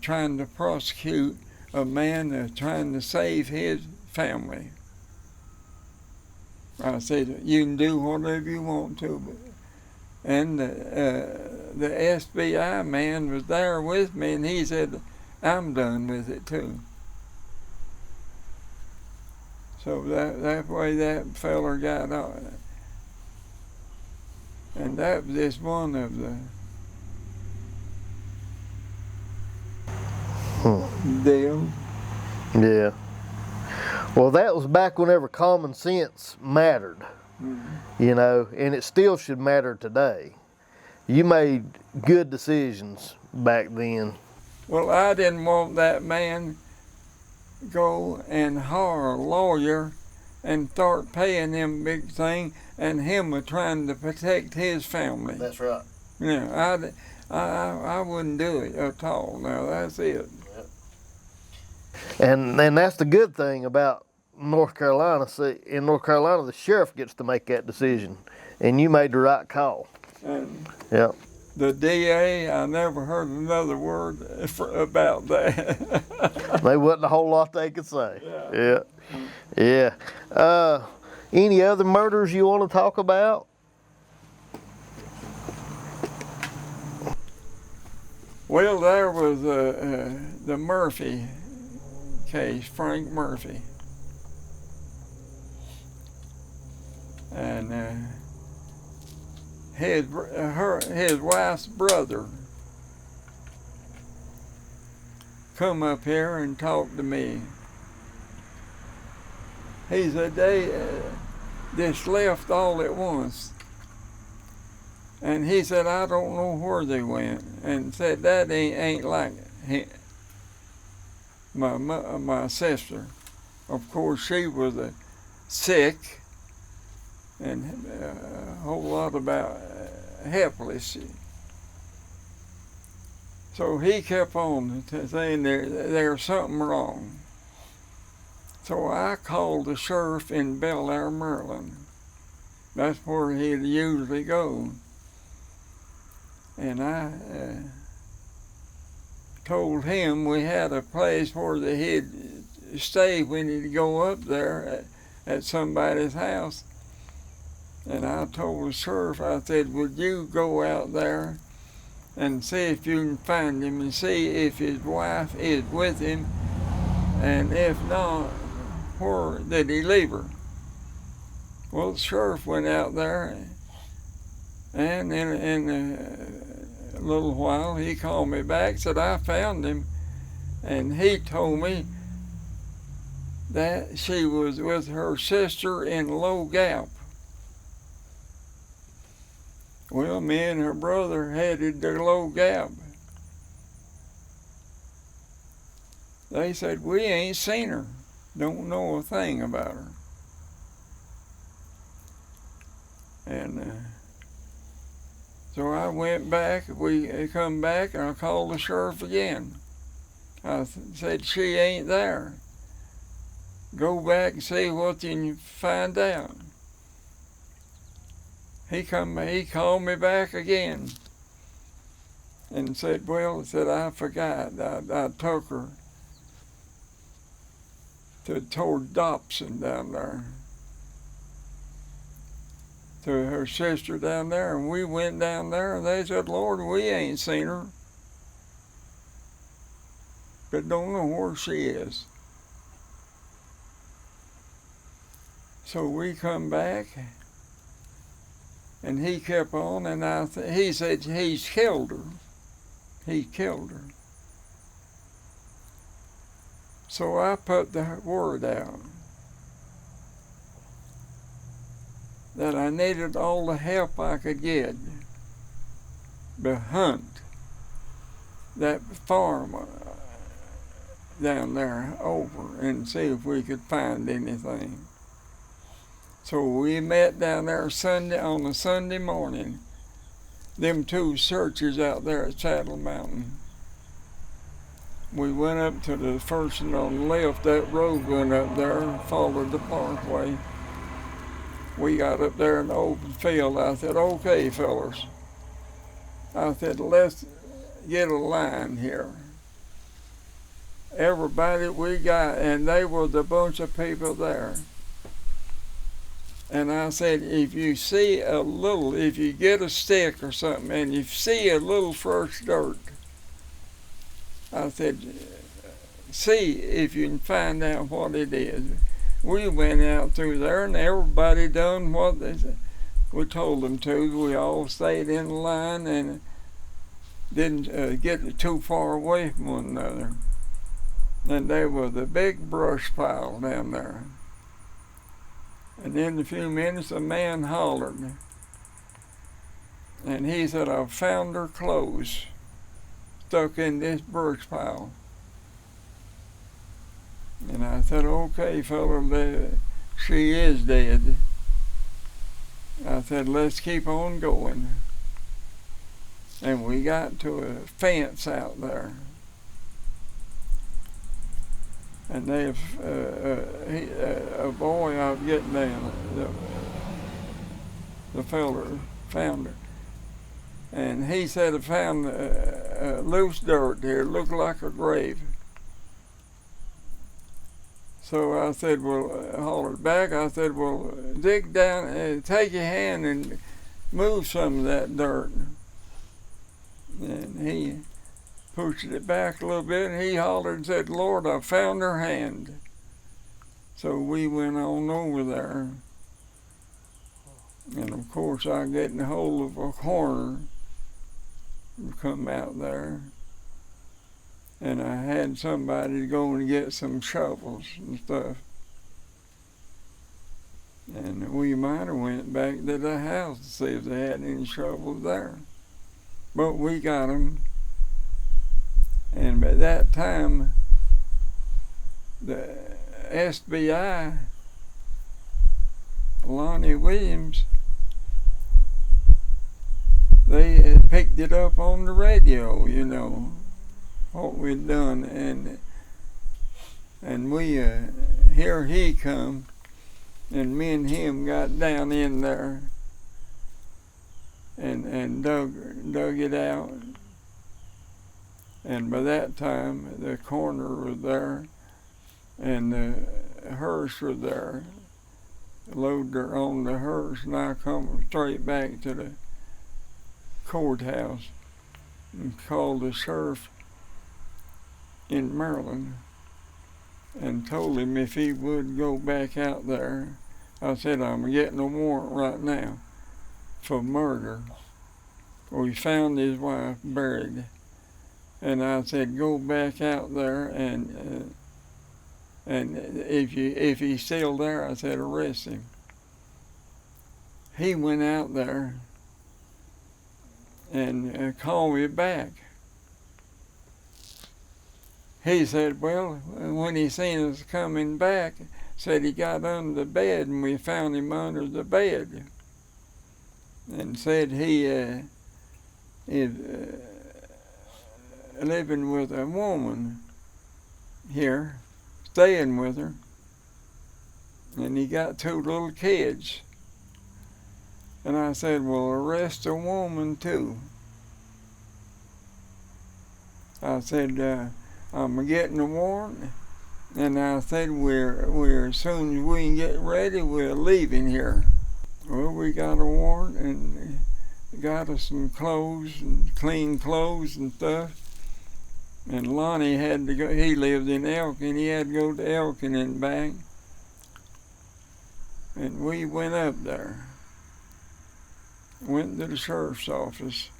trying to prosecute a man trying to save his family. I said, you can do whatever you want to. And the FBI man was there with me, and he said, I'm done with it too. So that way that feller got on. And that was just one of the deals. Yeah. Well, that was back whenever common sense mattered, you know, and it still should matter today. You made good decisions back then. Well, I didn't want that man go and hire a lawyer and start paying him big thing, and him trying to protect his family. That's right. Yeah, I wouldn't do it at all. Now that's it. And that's the good thing about North Carolina. See, in North Carolina, the sheriff gets to make that decision, and you made the right call. And yeah. The DA, I never heard another word about that. There wasn't a whole lot they could say. Yeah. Yeah. Any other murders you want to talk about? Well, there was the Murphy case, Frank Murphy. And his wife's brother come up here and talked to me. He said they just left all at once. And he said, I don't know where they went. And said, that ain't like him. My sister. Of course, she was sick and a whole lot about helpless. So he kept on saying there's something wrong. So I called the sheriff in Bel Air, Maryland. That's where he'd usually go. And I told him we had a place where he'd stay when he'd go up there at somebody's house. And I told the sheriff, I said, would you go out there and see if you can find him and see if his wife is with him, and if not, where did he leave her? Well, the sheriff went out there, and in a little while he called me back, said I found him, and he told me that she was with her sister in Low Gap. Well, me and her brother headed to Low Gap. They said, we ain't seen her. Don't know a thing about her. And so I went back. We come back, and I called the sheriff again. I said, she ain't there. Go back and see what you can find out. He called me back again and said, well, I forgot. I took her toward Dobson down there, to her sister down there, and we went down there, and they said, Lord, we ain't seen her, but don't know where she is. So we come back, and he kept on, and he said he's killed her. He killed her. So I put the word out that I needed all the help I could get to hunt that farm down there over and see if we could find anything. So we met down there on a Sunday morning, them two searchers out there at Saddle Mountain. We went up to the first one on the left. That road went up there and followed the parkway. We got up there in the open field. I said, okay, fellas. I said, let's get a line here. Everybody we got, and there was a bunch of people there. And I said, if you get a stick or something, and you see a little fresh dirt, I said, see if you can find out what it is. We went out through there, and everybody done what we told them to. We all stayed in line and didn't get too far away from one another. And there was a big brush pile down there. And in a few minutes, a man hollered. And he said, I found her clothes stuck in this brush pile. And I said, okay, fella, she is dead. I said, let's keep on going. And we got to a fence out there. And a boy, I'm getting down, the fella found her. And he said, I found loose dirt here, it looked like a grave. So I said, well, hollered back, I said, well, dig down and take your hand and move some of that dirt. And he pushed it back a little bit, and he hollered and said, Lord, I found her hand. So we went on over there. And of course, I get in hold of a corner to come out there. And I had somebody to go and get some shovels and stuff. And we might have went back to the house to see if they had any shovels there. But we got them. And by that time, the SBI, Lonnie Williams, they picked it up on the radio, you know, what we'd done. And we, here he come, and me and him got down in there and dug it out. And by that time, the coroner was there, and the hearse was there. Loaded her on the hearse, and I come straight back to the courthouse and called the sheriff in Maryland and told him if he would go back out there. I said, I'm getting a warrant right now for murder. We found his wife buried. And I said, go back out there, and if he's still there, I said, arrest him. He went out there, and called me back. He said, well, when he seen us coming back, said he got under the bed and we found him under the bed. And said he is living with a woman here, staying with her, and he got 2 little kids. And I said, well, arrest the woman too. I said, I'm getting a warrant, and I said, we're as soon as we can get ready, we're leaving here. Well, we got a warrant and got us some clothes, and clean clothes and stuff. And Lonnie had to go, he lived in Alleghany, he had to go to Alleghany and back. And we went up there, went to the sheriff's office.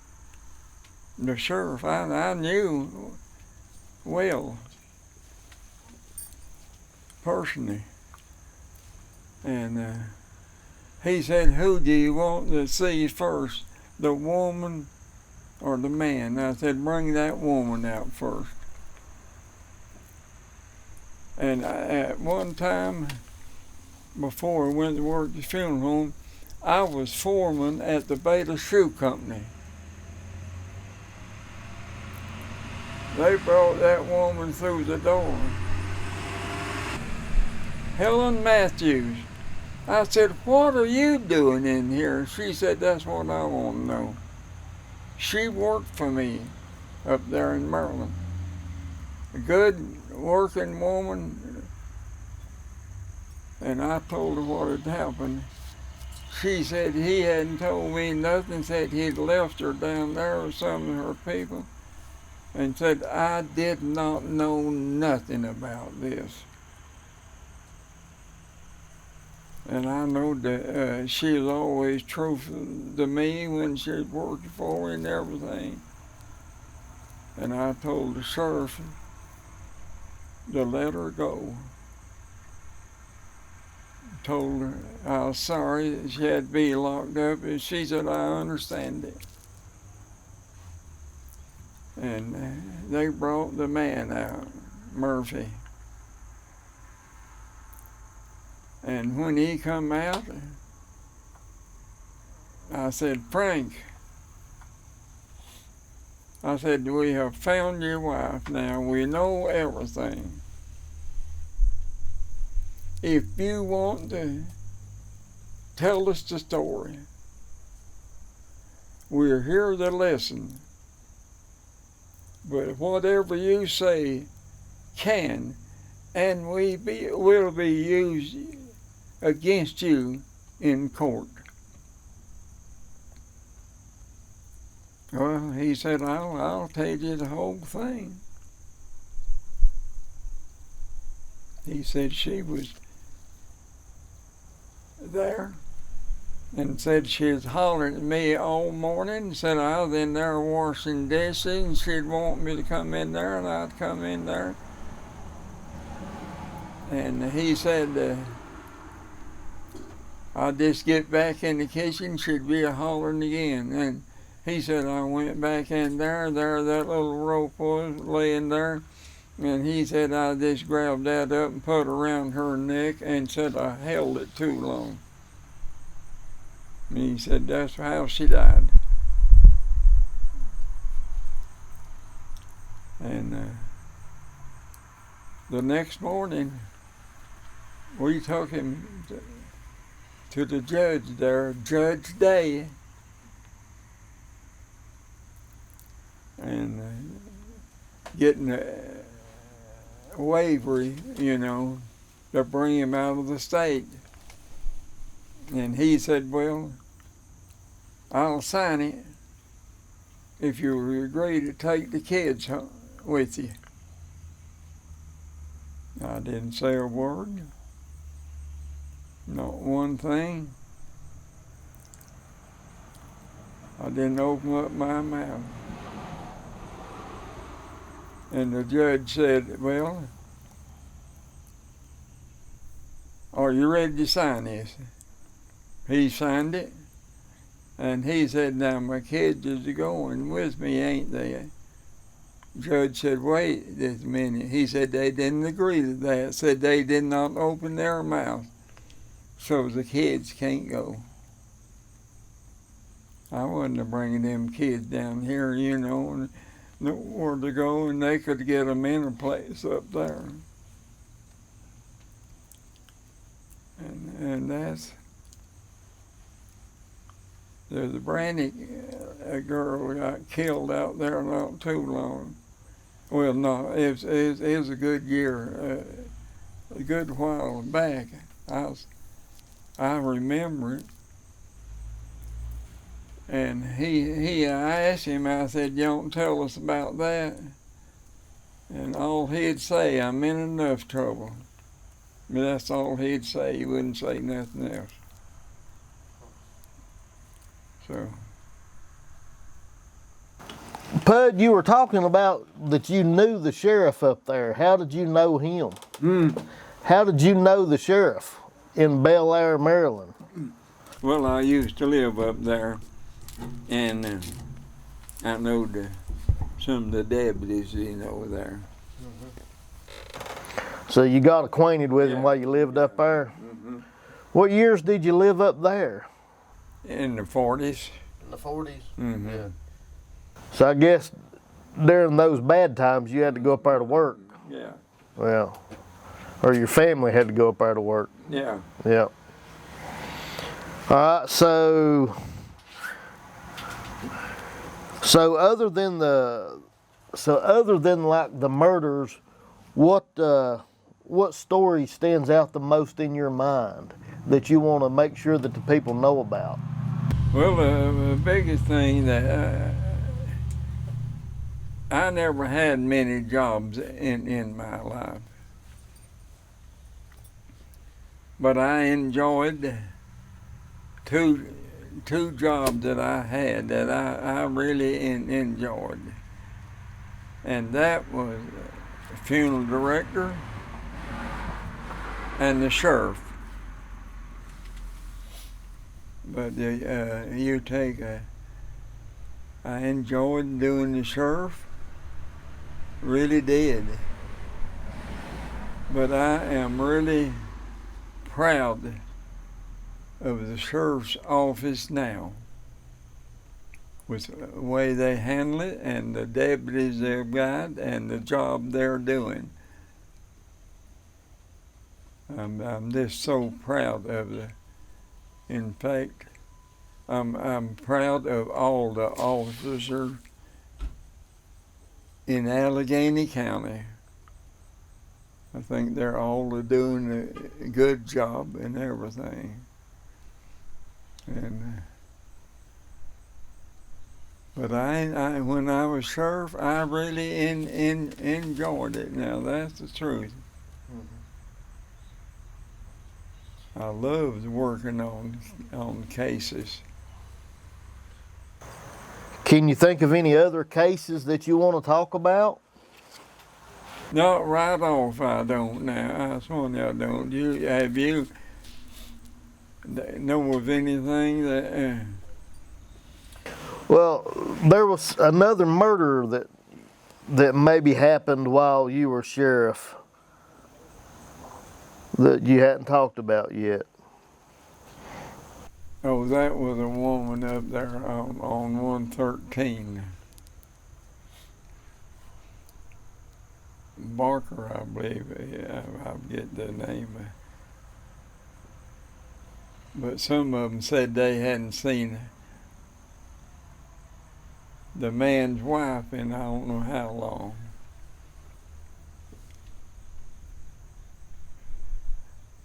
The sheriff, I knew well, personally. And he said, who do you want to see first, the woman or the man? I said, bring that woman out first. And at one time, before I went to work at the funeral home, I was foreman at the Beta Shoe Company. They brought that woman through the door. Helen Matthews. I said, what are you doing in here? She said, that's what I want to know. She worked for me up there in Maryland. A good working woman. And I told her what had happened. She said he hadn't told me nothing, said he'd left her down there with some of her people, and said, I did not know nothing about this. And I know that she was always truthful to me when she was working for me and everything. And I told the sheriff to let her go. Told her I was sorry that she had to be locked up, and she said, I understand it. And they brought the man out, Murphy. And when he come out, I said, Frank, I said, we have found your wife now. We know everything. If you want to tell us the story, we're here to listen. But whatever you say can and will be used against you in court. Well, he said, I'll tell you the whole thing. He said she was there and said she was hollering at me all morning and said I was in there washing dishes and she'd want me to come in there and I'd come in there. And he said I'd just get back in the kitchen, she'd be hollering again. And he said I went back in there that little rope was laying there. And he said I just grabbed that up and put it around her neck and said I held it too long. And he said that's how she died. And the next morning, we took him to the judge there, Judge Day. And getting a waiver, to bring him out of the state. And he said, well, I'll sign it if you agree to take the kids with you. I didn't say a word, not one thing. I didn't open up my mouth. And the judge said, well, are you ready to sign this? He signed it. And he said, now my kids is going with me, ain't they? Judge said, wait just a minute. He said they didn't agree to that. Said they did not open their mouth. So the kids can't go. I wasn't bringing them kids down here, you know, and nowhere to go, and they could get them in a place up there. And that's, there's a Brandy girl got killed out there not too long. Well, no, it was a good year, a good while back. I remember it. And I asked him, I said, you don't tell us about that. And all he'd say, I'm in enough trouble. I mean, that's all he'd say. He wouldn't say nothing else. So. Pud, you were talking about that you knew the sheriff up there. How did you know him? How did you know the sheriff in Bel Air, Maryland? Well, I used to live up there, and I know some of the deputies, you know, there. So you got acquainted with him while you lived up there? What years did you live up there? In the 40s. In the 40s? Yeah. So I guess during those bad times you had to go up there to work. Yeah. Well, or your family had to go up there to work. Yeah. Yeah. All right, so other than like the murders, what story stands out the most in your mind that you want to make sure that the people know about? Well, the biggest thing that I never had many jobs in my life, but I enjoyed two jobs that I had that I really enjoyed, and that was funeral director and the sheriff. But I enjoyed doing the sheriff, really did. But I am really proud of the sheriff's office now, with the way they handle it and the deputies they've got and the job they're doing. I'm just so proud of the. In fact, I'm proud of all the officers in Alleghany County. I think they're all doing a good job and everything. And but when I was sheriff, I really enjoyed it. Now that's the truth. I loved working on cases. Can you think of any other cases that you want to talk about? Not right off, I don't now. I swear I don't. Have you know of anything that? Well, there was another murder that maybe happened while you were sheriff that you hadn't talked about yet. Oh, that was a woman up there on 113. Barker, I believe. I get the name. But some of them said they hadn't seen the man's wife in I don't know how long.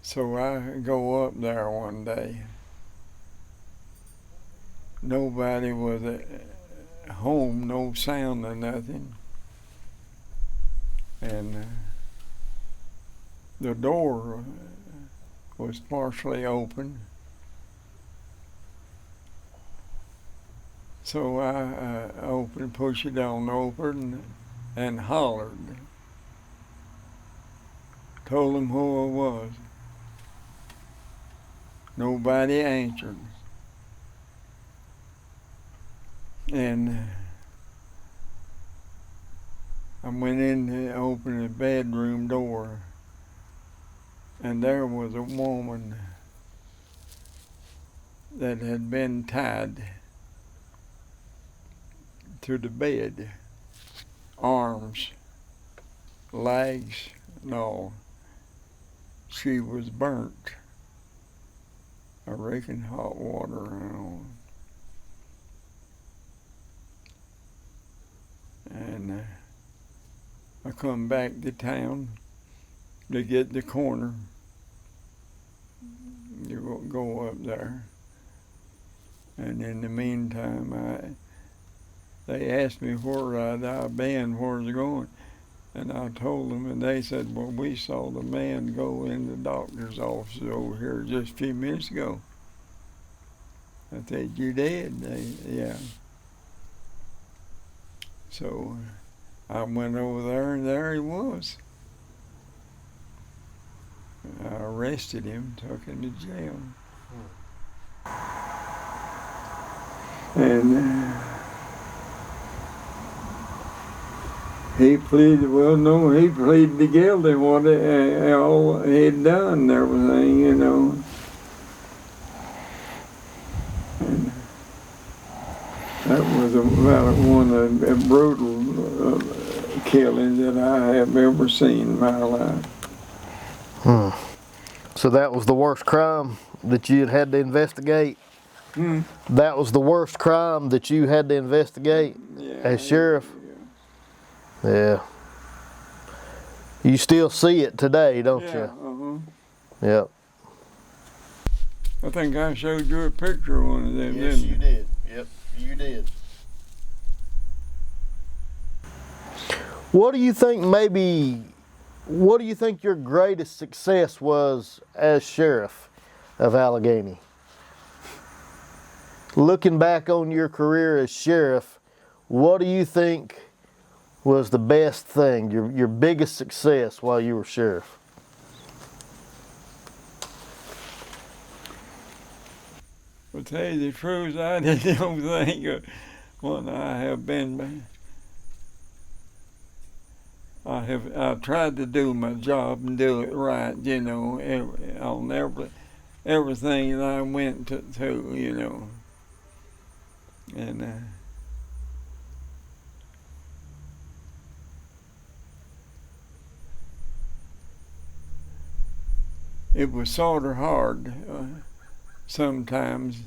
So I go up there one day. Nobody was at home, no sound or nothing. And the door was partially open. So I pushed it on open and hollered. Told them who I was. Nobody answered. And I went in to open the bedroom door, and there was a woman that had been tied to the bed, arms, legs, and all. She was burnt. I reckon hot water and all. And I come back to town to get the coroner. You go up there. And in the meantime, they asked me where I'd been, where I was going. And I told them, and they said, well, we saw the man go in the doctor's office over here just a few minutes ago. I said, you did? Yeah. So I went over there, and there he was. I arrested him, took him to jail. And he pleaded guilty what all he'd done and everything, you know. And that was about one of the brutal killings that I have ever seen in my life. So that was the worst crime that you had to investigate? That was the worst crime that you had to investigate as sheriff? Yeah. You still see it today, don't you? Yep. I think I showed you a picture of one of them, yes, didn't I? you did. Yep, you did. What do you think your greatest success was as sheriff of Alleghany? Looking back on your career as sheriff, what do you think was the best thing, your biggest success while you were sheriff? To tell you the truth, I don't think of what I have been. I've tried to do my job and do it right, you know, on everything that I went to, you know. And it was sort of hard sometimes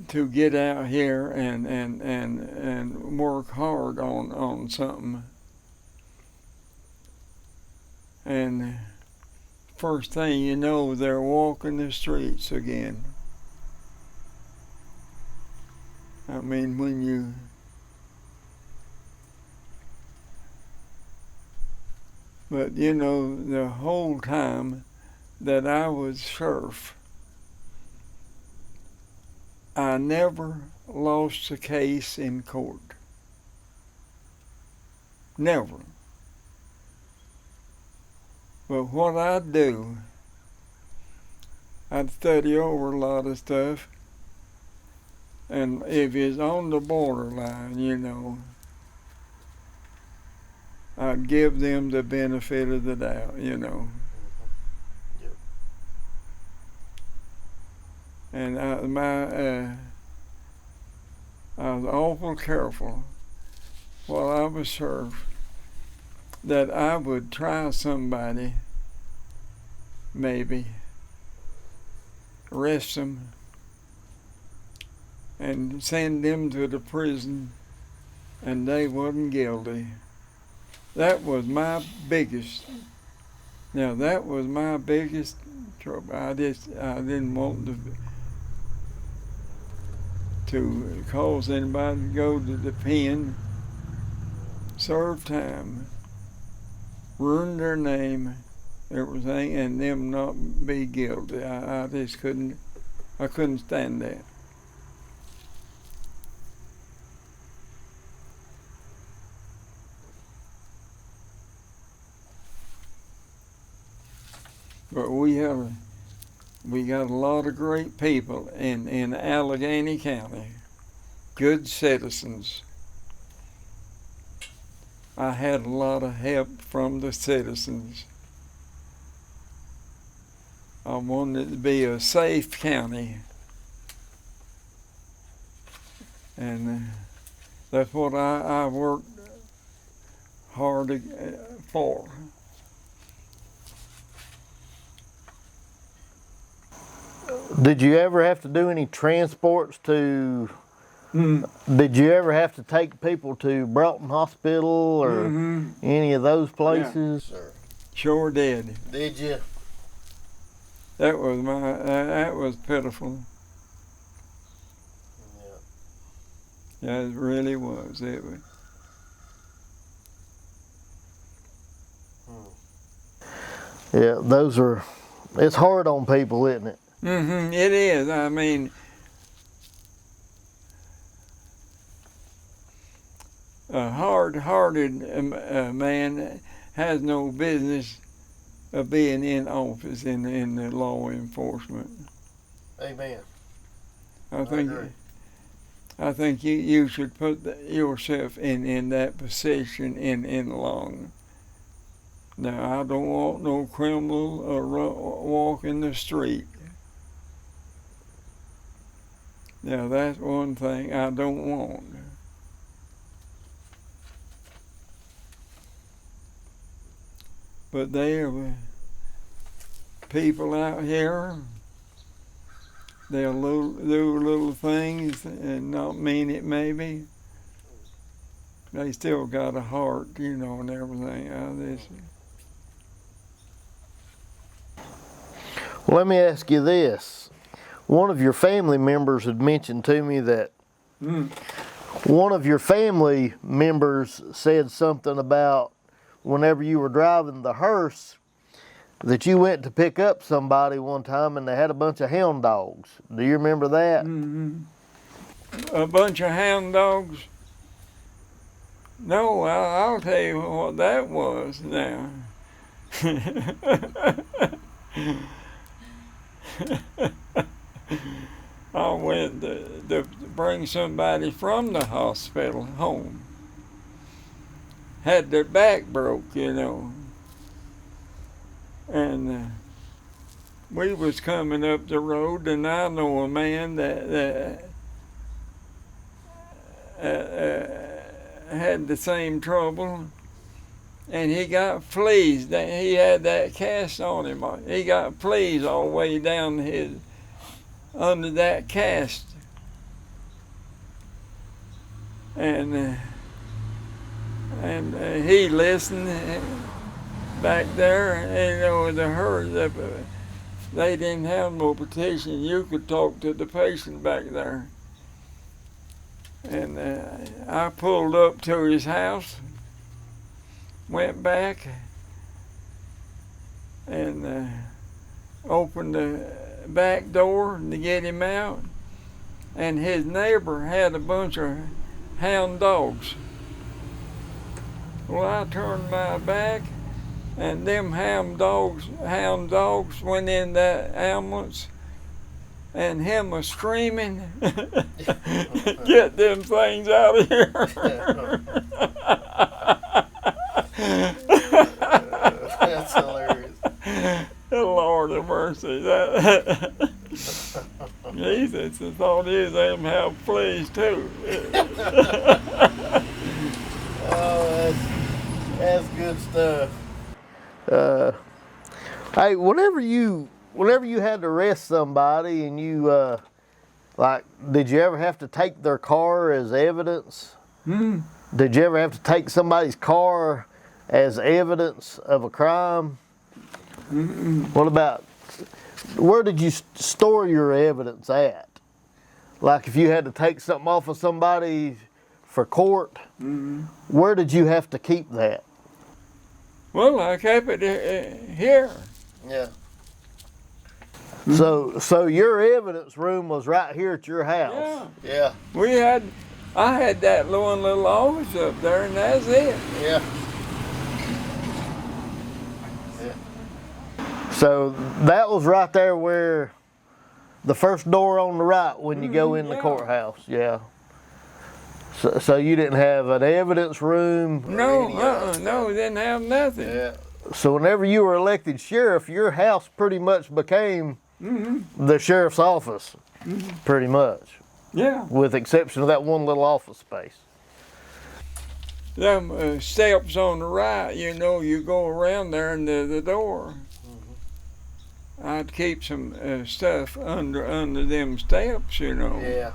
to get out here and work hard on something. And first thing you know, they're walking the streets again. I mean, but you know, the whole time that I was sheriff, I never lost a case in court. Never. But what I'd do, I'd study over a lot of stuff, and if it's on the borderline, you know, I'd give them the benefit of the doubt, you know. Yep. And I was awful careful while I was sheriff that I would try somebody, maybe, arrest them, and send them to the prison, and they wasn't guilty. That was my biggest. Now that was my biggest trouble. I didn't want to cause anybody to go to the pen, serve time, ruin their name, everything, and them not be guilty. I just couldn't stand that. But we got a lot of great people in Alleghany County, good citizens. I had a lot of help from the citizens. I wanted it to be a safe county. And that's what I worked hard for. Did you ever have to do any transports to, did you ever have to take people to Broughton Hospital or any of those places? Yeah. Sure did. Did you? That was pitiful. Yeah, it really was. It was. Yeah, it's hard on people, isn't it? It is. I mean, a hard-hearted man has no business of being in office in the law enforcement. Amen. I think you should put yourself in that position in long. Now, I don't want no criminal walk in the street. Now, that's one thing I don't want. But there are people out here, they'll do little things and not mean it maybe. They still got a heart, you know, and everything out of this. Well, let me ask you this. One of your family members had mentioned to me that one of your family members said something about whenever you were driving the hearse that you went to pick up somebody one time and they had a bunch of hound dogs. Do you remember that? A bunch of hound dogs? No, I'll tell you what that was now. I went to bring somebody from the hospital home. Had their back broke, you know. And we was coming up the road, and I know a man that had the same trouble, and he got fleas. He had that cast on him. He got fleas all the way down under that cast. And he listened back there, and you know, the herd, they didn't have no protection. You could talk to the patient back there. And I pulled up to his house, went back, and opened the back door to get him out. And his neighbor had a bunch of hound dogs. Well, I turned my back, and them hound dogs went in that ambulance, and him was screaming, "Get them things out of here!" That's hilarious. Lord have mercy. Jesus, the thought is they have fleas too. Oh, that's good stuff. Hey, whenever you had to arrest somebody and you did you ever have to take their car as evidence? Did you ever have to take somebody's car as evidence of a crime? What about, where did you store your evidence at? Like if you had to take something off of somebody for court, where did you have to keep that? Well, I kept it here. Yeah. So your evidence room was right here at your house. Yeah. I had that one little office up there, and that's it. Yeah. So that was right there where the first door on the right when you go in the courthouse. Yeah. So you didn't have an evidence room? No, no, didn't have nothing. Yeah. So whenever you were elected sheriff, your house pretty much became the sheriff's office, pretty much. Yeah. With the exception of that one little office space. Them steps on the right, you know, you go around there and the door. I'd keep some stuff under them steps, you know. Yeah.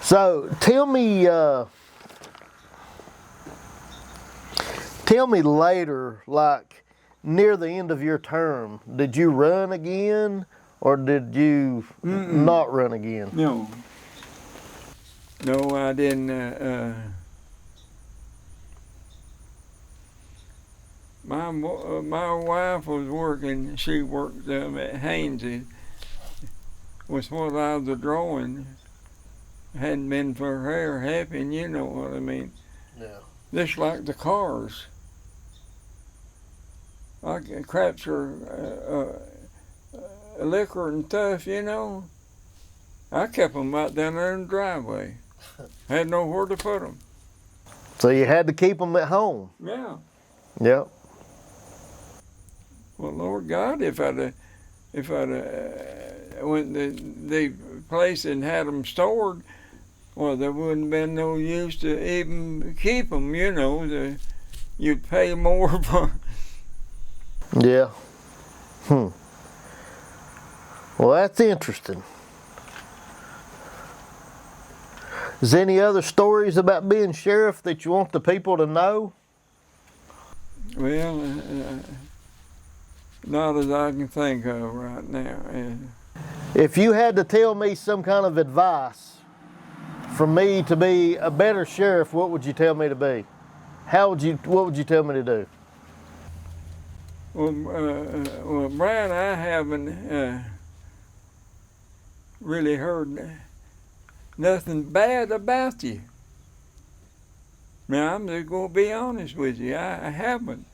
So tell me later, like near the end of your term, did you run again, or did you not run again? No. No, I didn't. My wife was working. She worked at Haines's. Was what I was drawing. Hadn't been for her helping, you know what I mean. Yeah. Just like the cars. I capture liquor and stuff, you know. I kept them right down there in the driveway. Had nowhere to put them. So you had to keep them at home. Yeah. Yep. Well, Lord God, if I'd went to the place and had them stored, well, there wouldn't have been no use to even keep them, you know. You'd pay more for. Yeah. Well, that's interesting. Is there any other stories about being sheriff that you want the people to know? Well, not as I can think of right now. If you had to tell me some kind of advice for me to be a better sheriff, what would you tell me to be? What would you tell me to do? Well, Brian, I haven't really heard nothing bad about you. Now, I'm just going to be honest with you. I haven't.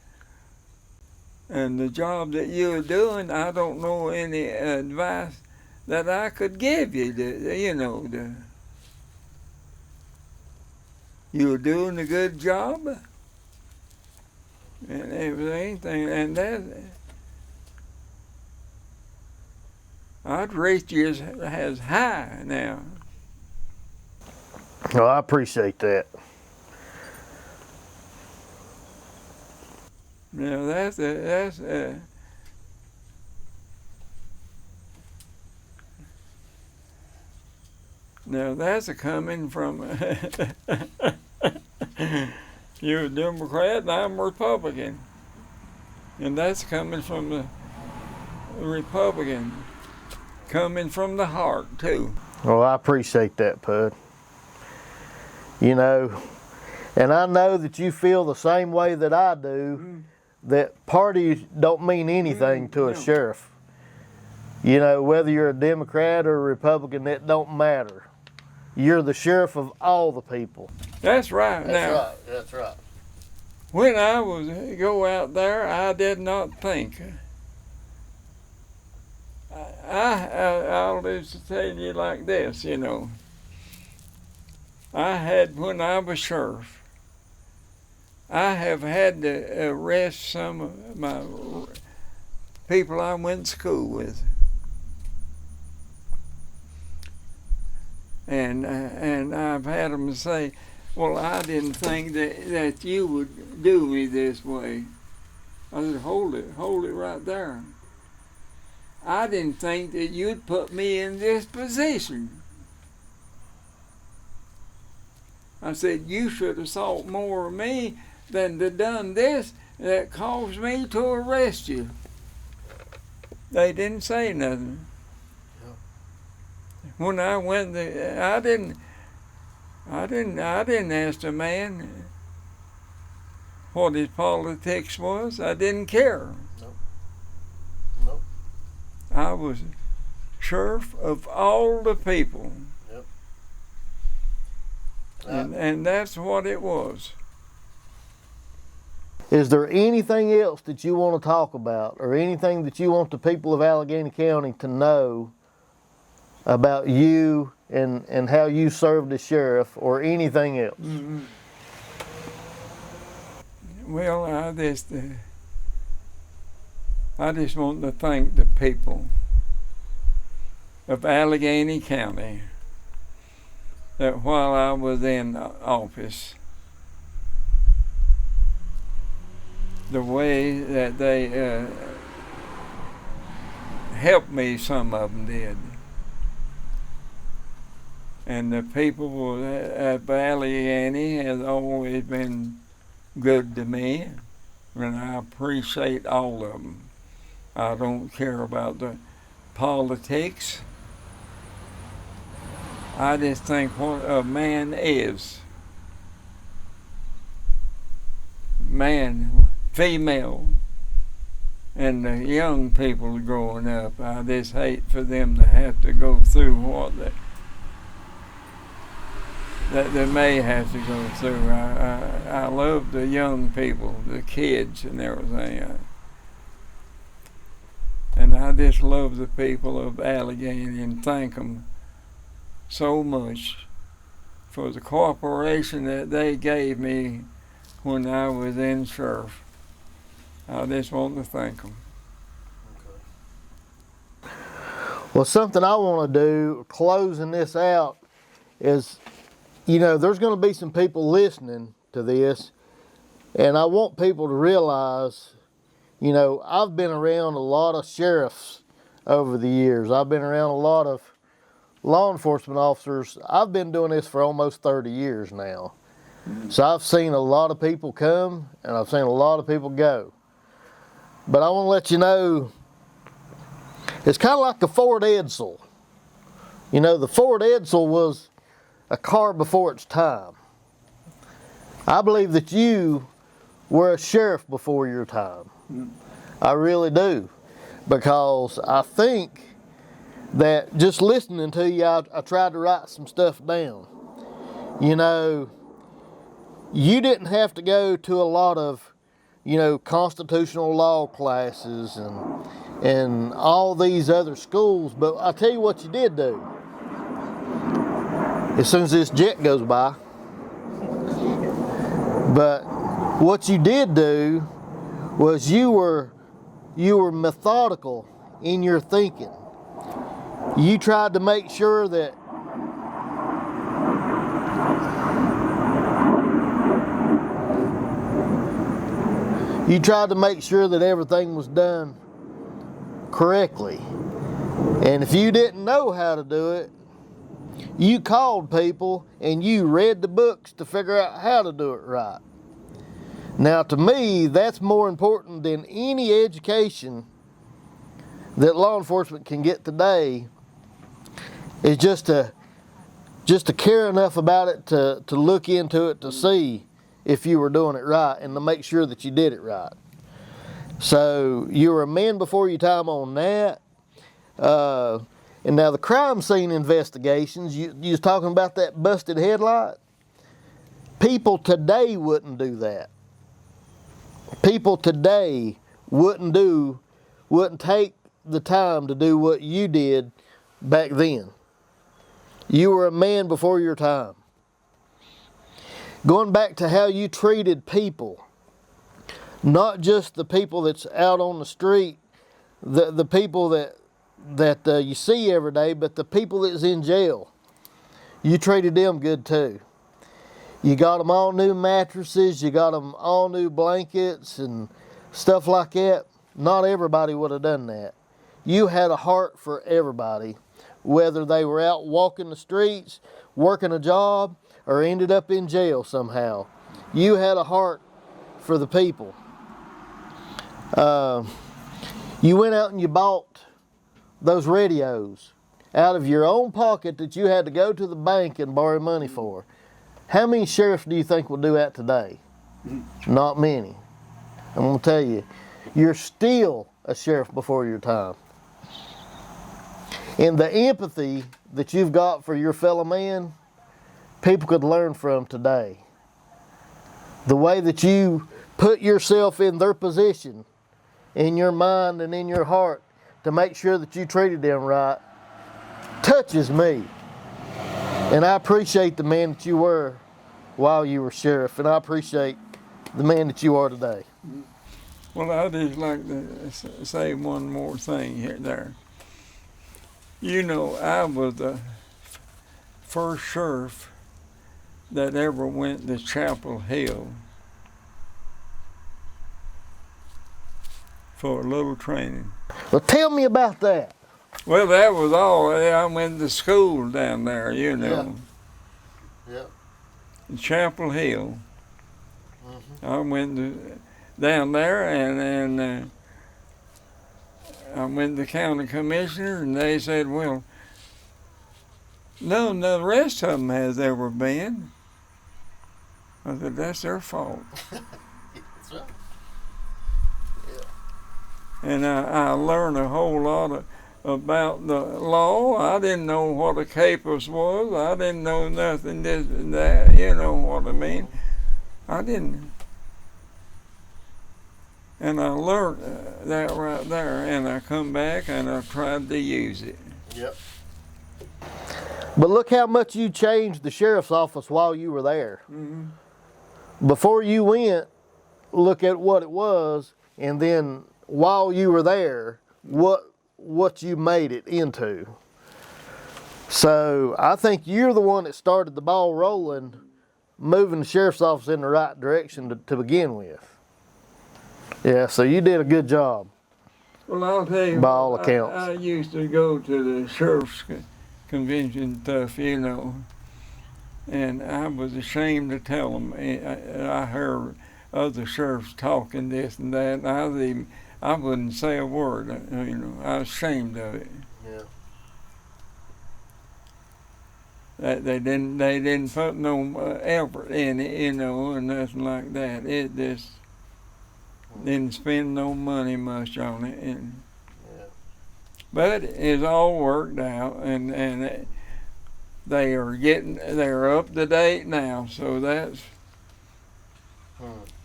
And the job that you're doing, I don't know any advice that I could give you. You're doing a good job and everything, and that I'd rate you as high now. Oh, I appreciate that. Now that's a coming from you're a Democrat and I'm a Republican, and that's coming from the Republican, coming from the heart too. Well, I appreciate that, Pud. You know, and I know that you feel the same way that I do, that parties don't mean anything to a sheriff. You know, whether you're a Democrat or a Republican, it don't matter. You're the sheriff of all the people. That's right. That's right. When I was go out there, I did not think. I'll just tell you like this, you know. When I was sheriff, I have had to arrest some of my people I went to school with. And I've had them say, well, I didn't think that you would do me this way. I said, hold it right there. I didn't think that you'd put me in this position. I said, you should have thought more of me than to done this that caused me to arrest you. They didn't say nothing. Yep. When I went there, I didn't ask the man what his politics was. I didn't care. Nope. I was sheriff of all the people. Yep. And that's what it was. Is there anything else that you want to talk about, or anything that you want the people of Alleghany County to know about you and how you served as sheriff or anything else? Mm-hmm. Well, I just want to thank the people of Alleghany County that while I was in office, the way that they helped me, some of them did. And the people at Alleghany has always been good to me, and I appreciate all of them. I don't care about the politics. I just think what a man is, man, female, and the young people growing up, I just hate for them to have to go through what that they may have to go through. I love the young people, the kids and everything. And I just love the people of Alleghany and thank them so much for the cooperation that they gave me when I was in sheriff. I just want to thank them. Well, something I want to do, closing this out, is, you know, there's going to be some people listening to this, and I want people to realize, you know, I've been around a lot of sheriffs over the years. I've been around a lot of law enforcement officers. I've been doing this for almost 30 years now. So I've seen a lot of people come, and I've seen a lot of people go. But I want to let you know, it's kind of like the Ford Edsel. You know, the Ford Edsel was a car before its time. I believe that you were a sheriff before your time. I really do. Because I think that just listening to you, I tried to write some stuff down. You know, you didn't have to go to a lot of, you know, constitutional law classes and all these other schools, but I'll tell you what you did do. As soon as this jet goes by. But what you did do was you were methodical in your thinking. You tried to make sure that everything was done correctly. And if you didn't know how to do it, you called people and you read the books to figure out how to do it right. Now, to me, that's more important than any education that law enforcement can get today, is just to care enough about it to look into it to see if you were doing it right and to make sure that you did it right. So you were a man before your time on that. And now the crime scene investigations, you was talking about that busted headlight. People today wouldn't do that. People today wouldn't take the time to do what you did back then. You were a man before your time. Going back to how you treated people, not just the people that's out on the street, the people that you see every day, but the people that's in jail. You treated them good too. You got them all new mattresses, you got them all new blankets and stuff like that. Not everybody would have done that. You had a heart for everybody, whether they were out walking the streets, working a job, or ended up in jail somehow. You had a heart for the people. You went out and you bought those radios out of your own pocket that you had to go to the bank and borrow money for. How many sheriffs do you think will do that today? Not many. I'm going to tell you, you're still a sheriff before your time. And the empathy that you've got for your fellow man, people could learn from today. The way that you put yourself in their position, in your mind and in your heart, to make sure that you treated them right, touches me. And I appreciate the man that you were while you were sheriff, and I appreciate the man that you are today. Well, I'd just like to say one more thing here there. You know, I was the first sheriff that ever went to Chapel Hill for a little training. Well, tell me about that. Well, that was all. I went to school down there, you know. Yeah. In Chapel Hill. I went down there and I went to the county commissioner, and they said, well, none of the rest of them has ever been. I said, that's their fault. That's right. And I learned a whole lot about the law. I didn't know what a capus was. I didn't know nothing, this and that. You know what I mean? I didn't. And I learned that right there, and I come back and I tried to use it. Yep. But look how much you changed the sheriff's office while you were there. Mm-hmm. Before you went, look at what it was, and then while you were there, what you made it into. So I think you're the one that started the ball rolling, moving the sheriff's office in the right direction to begin with. Yeah, so you did a good job. Well, I'll tell you, by all accounts. I used to go to the sheriff's convention stuff, you know, and I was ashamed to tell them. I heard other sheriffs talking this and that, and I wouldn't say a word. You know, I was ashamed of it. Yeah. That they didn't put no effort in it, you know, or nothing like that. It just didn't spend no money much on it, and but it's all worked out, and they're up to date now, so that's.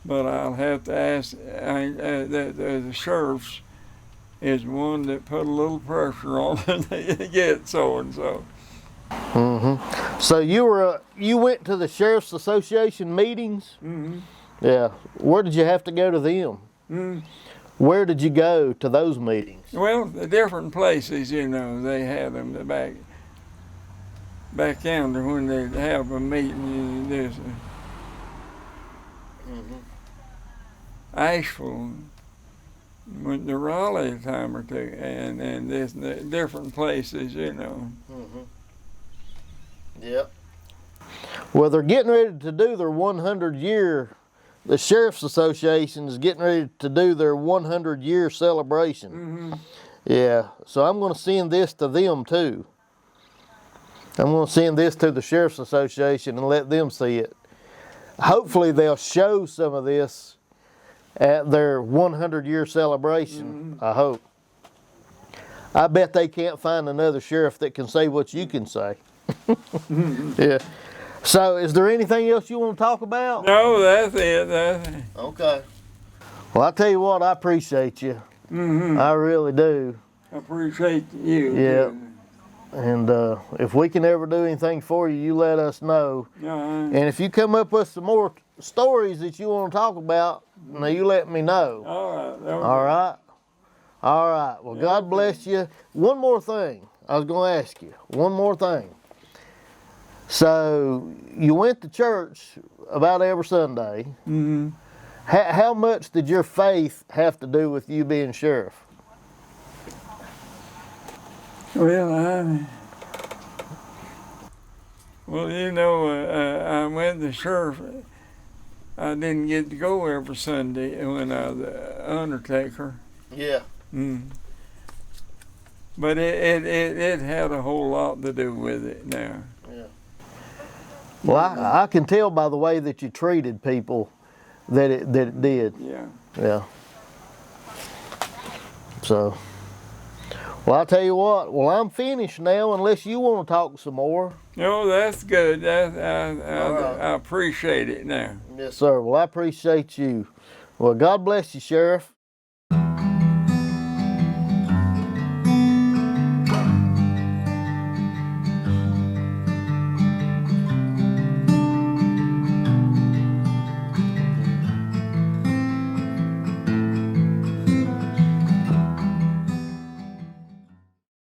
But I'll have to ask. The sheriffs is one that put a little pressure on them to get so and so. Mm-hmm. So you went to the Sheriff's Association meetings? Mm-hmm. Yeah. Where did you have to go to them? Mm-hmm. Where did you go to those meetings? Well, the different places, you know, they had them back yonder when they'd have a meeting. There's Asheville, went to Raleigh a time or two, and there's different places, you know. Yep. Well, they're getting ready to do their 100-year. The Sheriff's Association is getting ready to do their 100-year celebration. Mm-hmm. Yeah, so I'm going to send this to them too. I'm going to send this to the Sheriff's Association and let them see it. Hopefully they'll show some of this at their 100-year celebration, I hope. I bet they can't find another sheriff that can say what you can say. Yeah. So, is there anything else you want to talk about? No, that's it. Okay. Well, I tell you what, I appreciate you. Mm-hmm. I really do. I appreciate you. Yeah. And if we can ever do anything for you, you let us know. And if you come up with some more stories that you want to talk about, now you let me know. All right. All right? All right. Well, God bless you. One more thing I was going to ask you. One more thing. So, you went to church about every Sunday. Mm-hmm. How much did your faith have to do with you being sheriff? Well, you know, I went to sheriff. I didn't get to go every Sunday when I was the undertaker. Yeah. But it had a whole lot to do with it now. Yeah. Well, I can tell by the way that you treated people that it did. Yeah. Yeah. So, well, I'll tell you what. Well, I'm finished now unless you want to talk some more. No, that's good. Right. I appreciate it now. Yes, sir. Well, I appreciate you. Well, God bless you, Sheriff.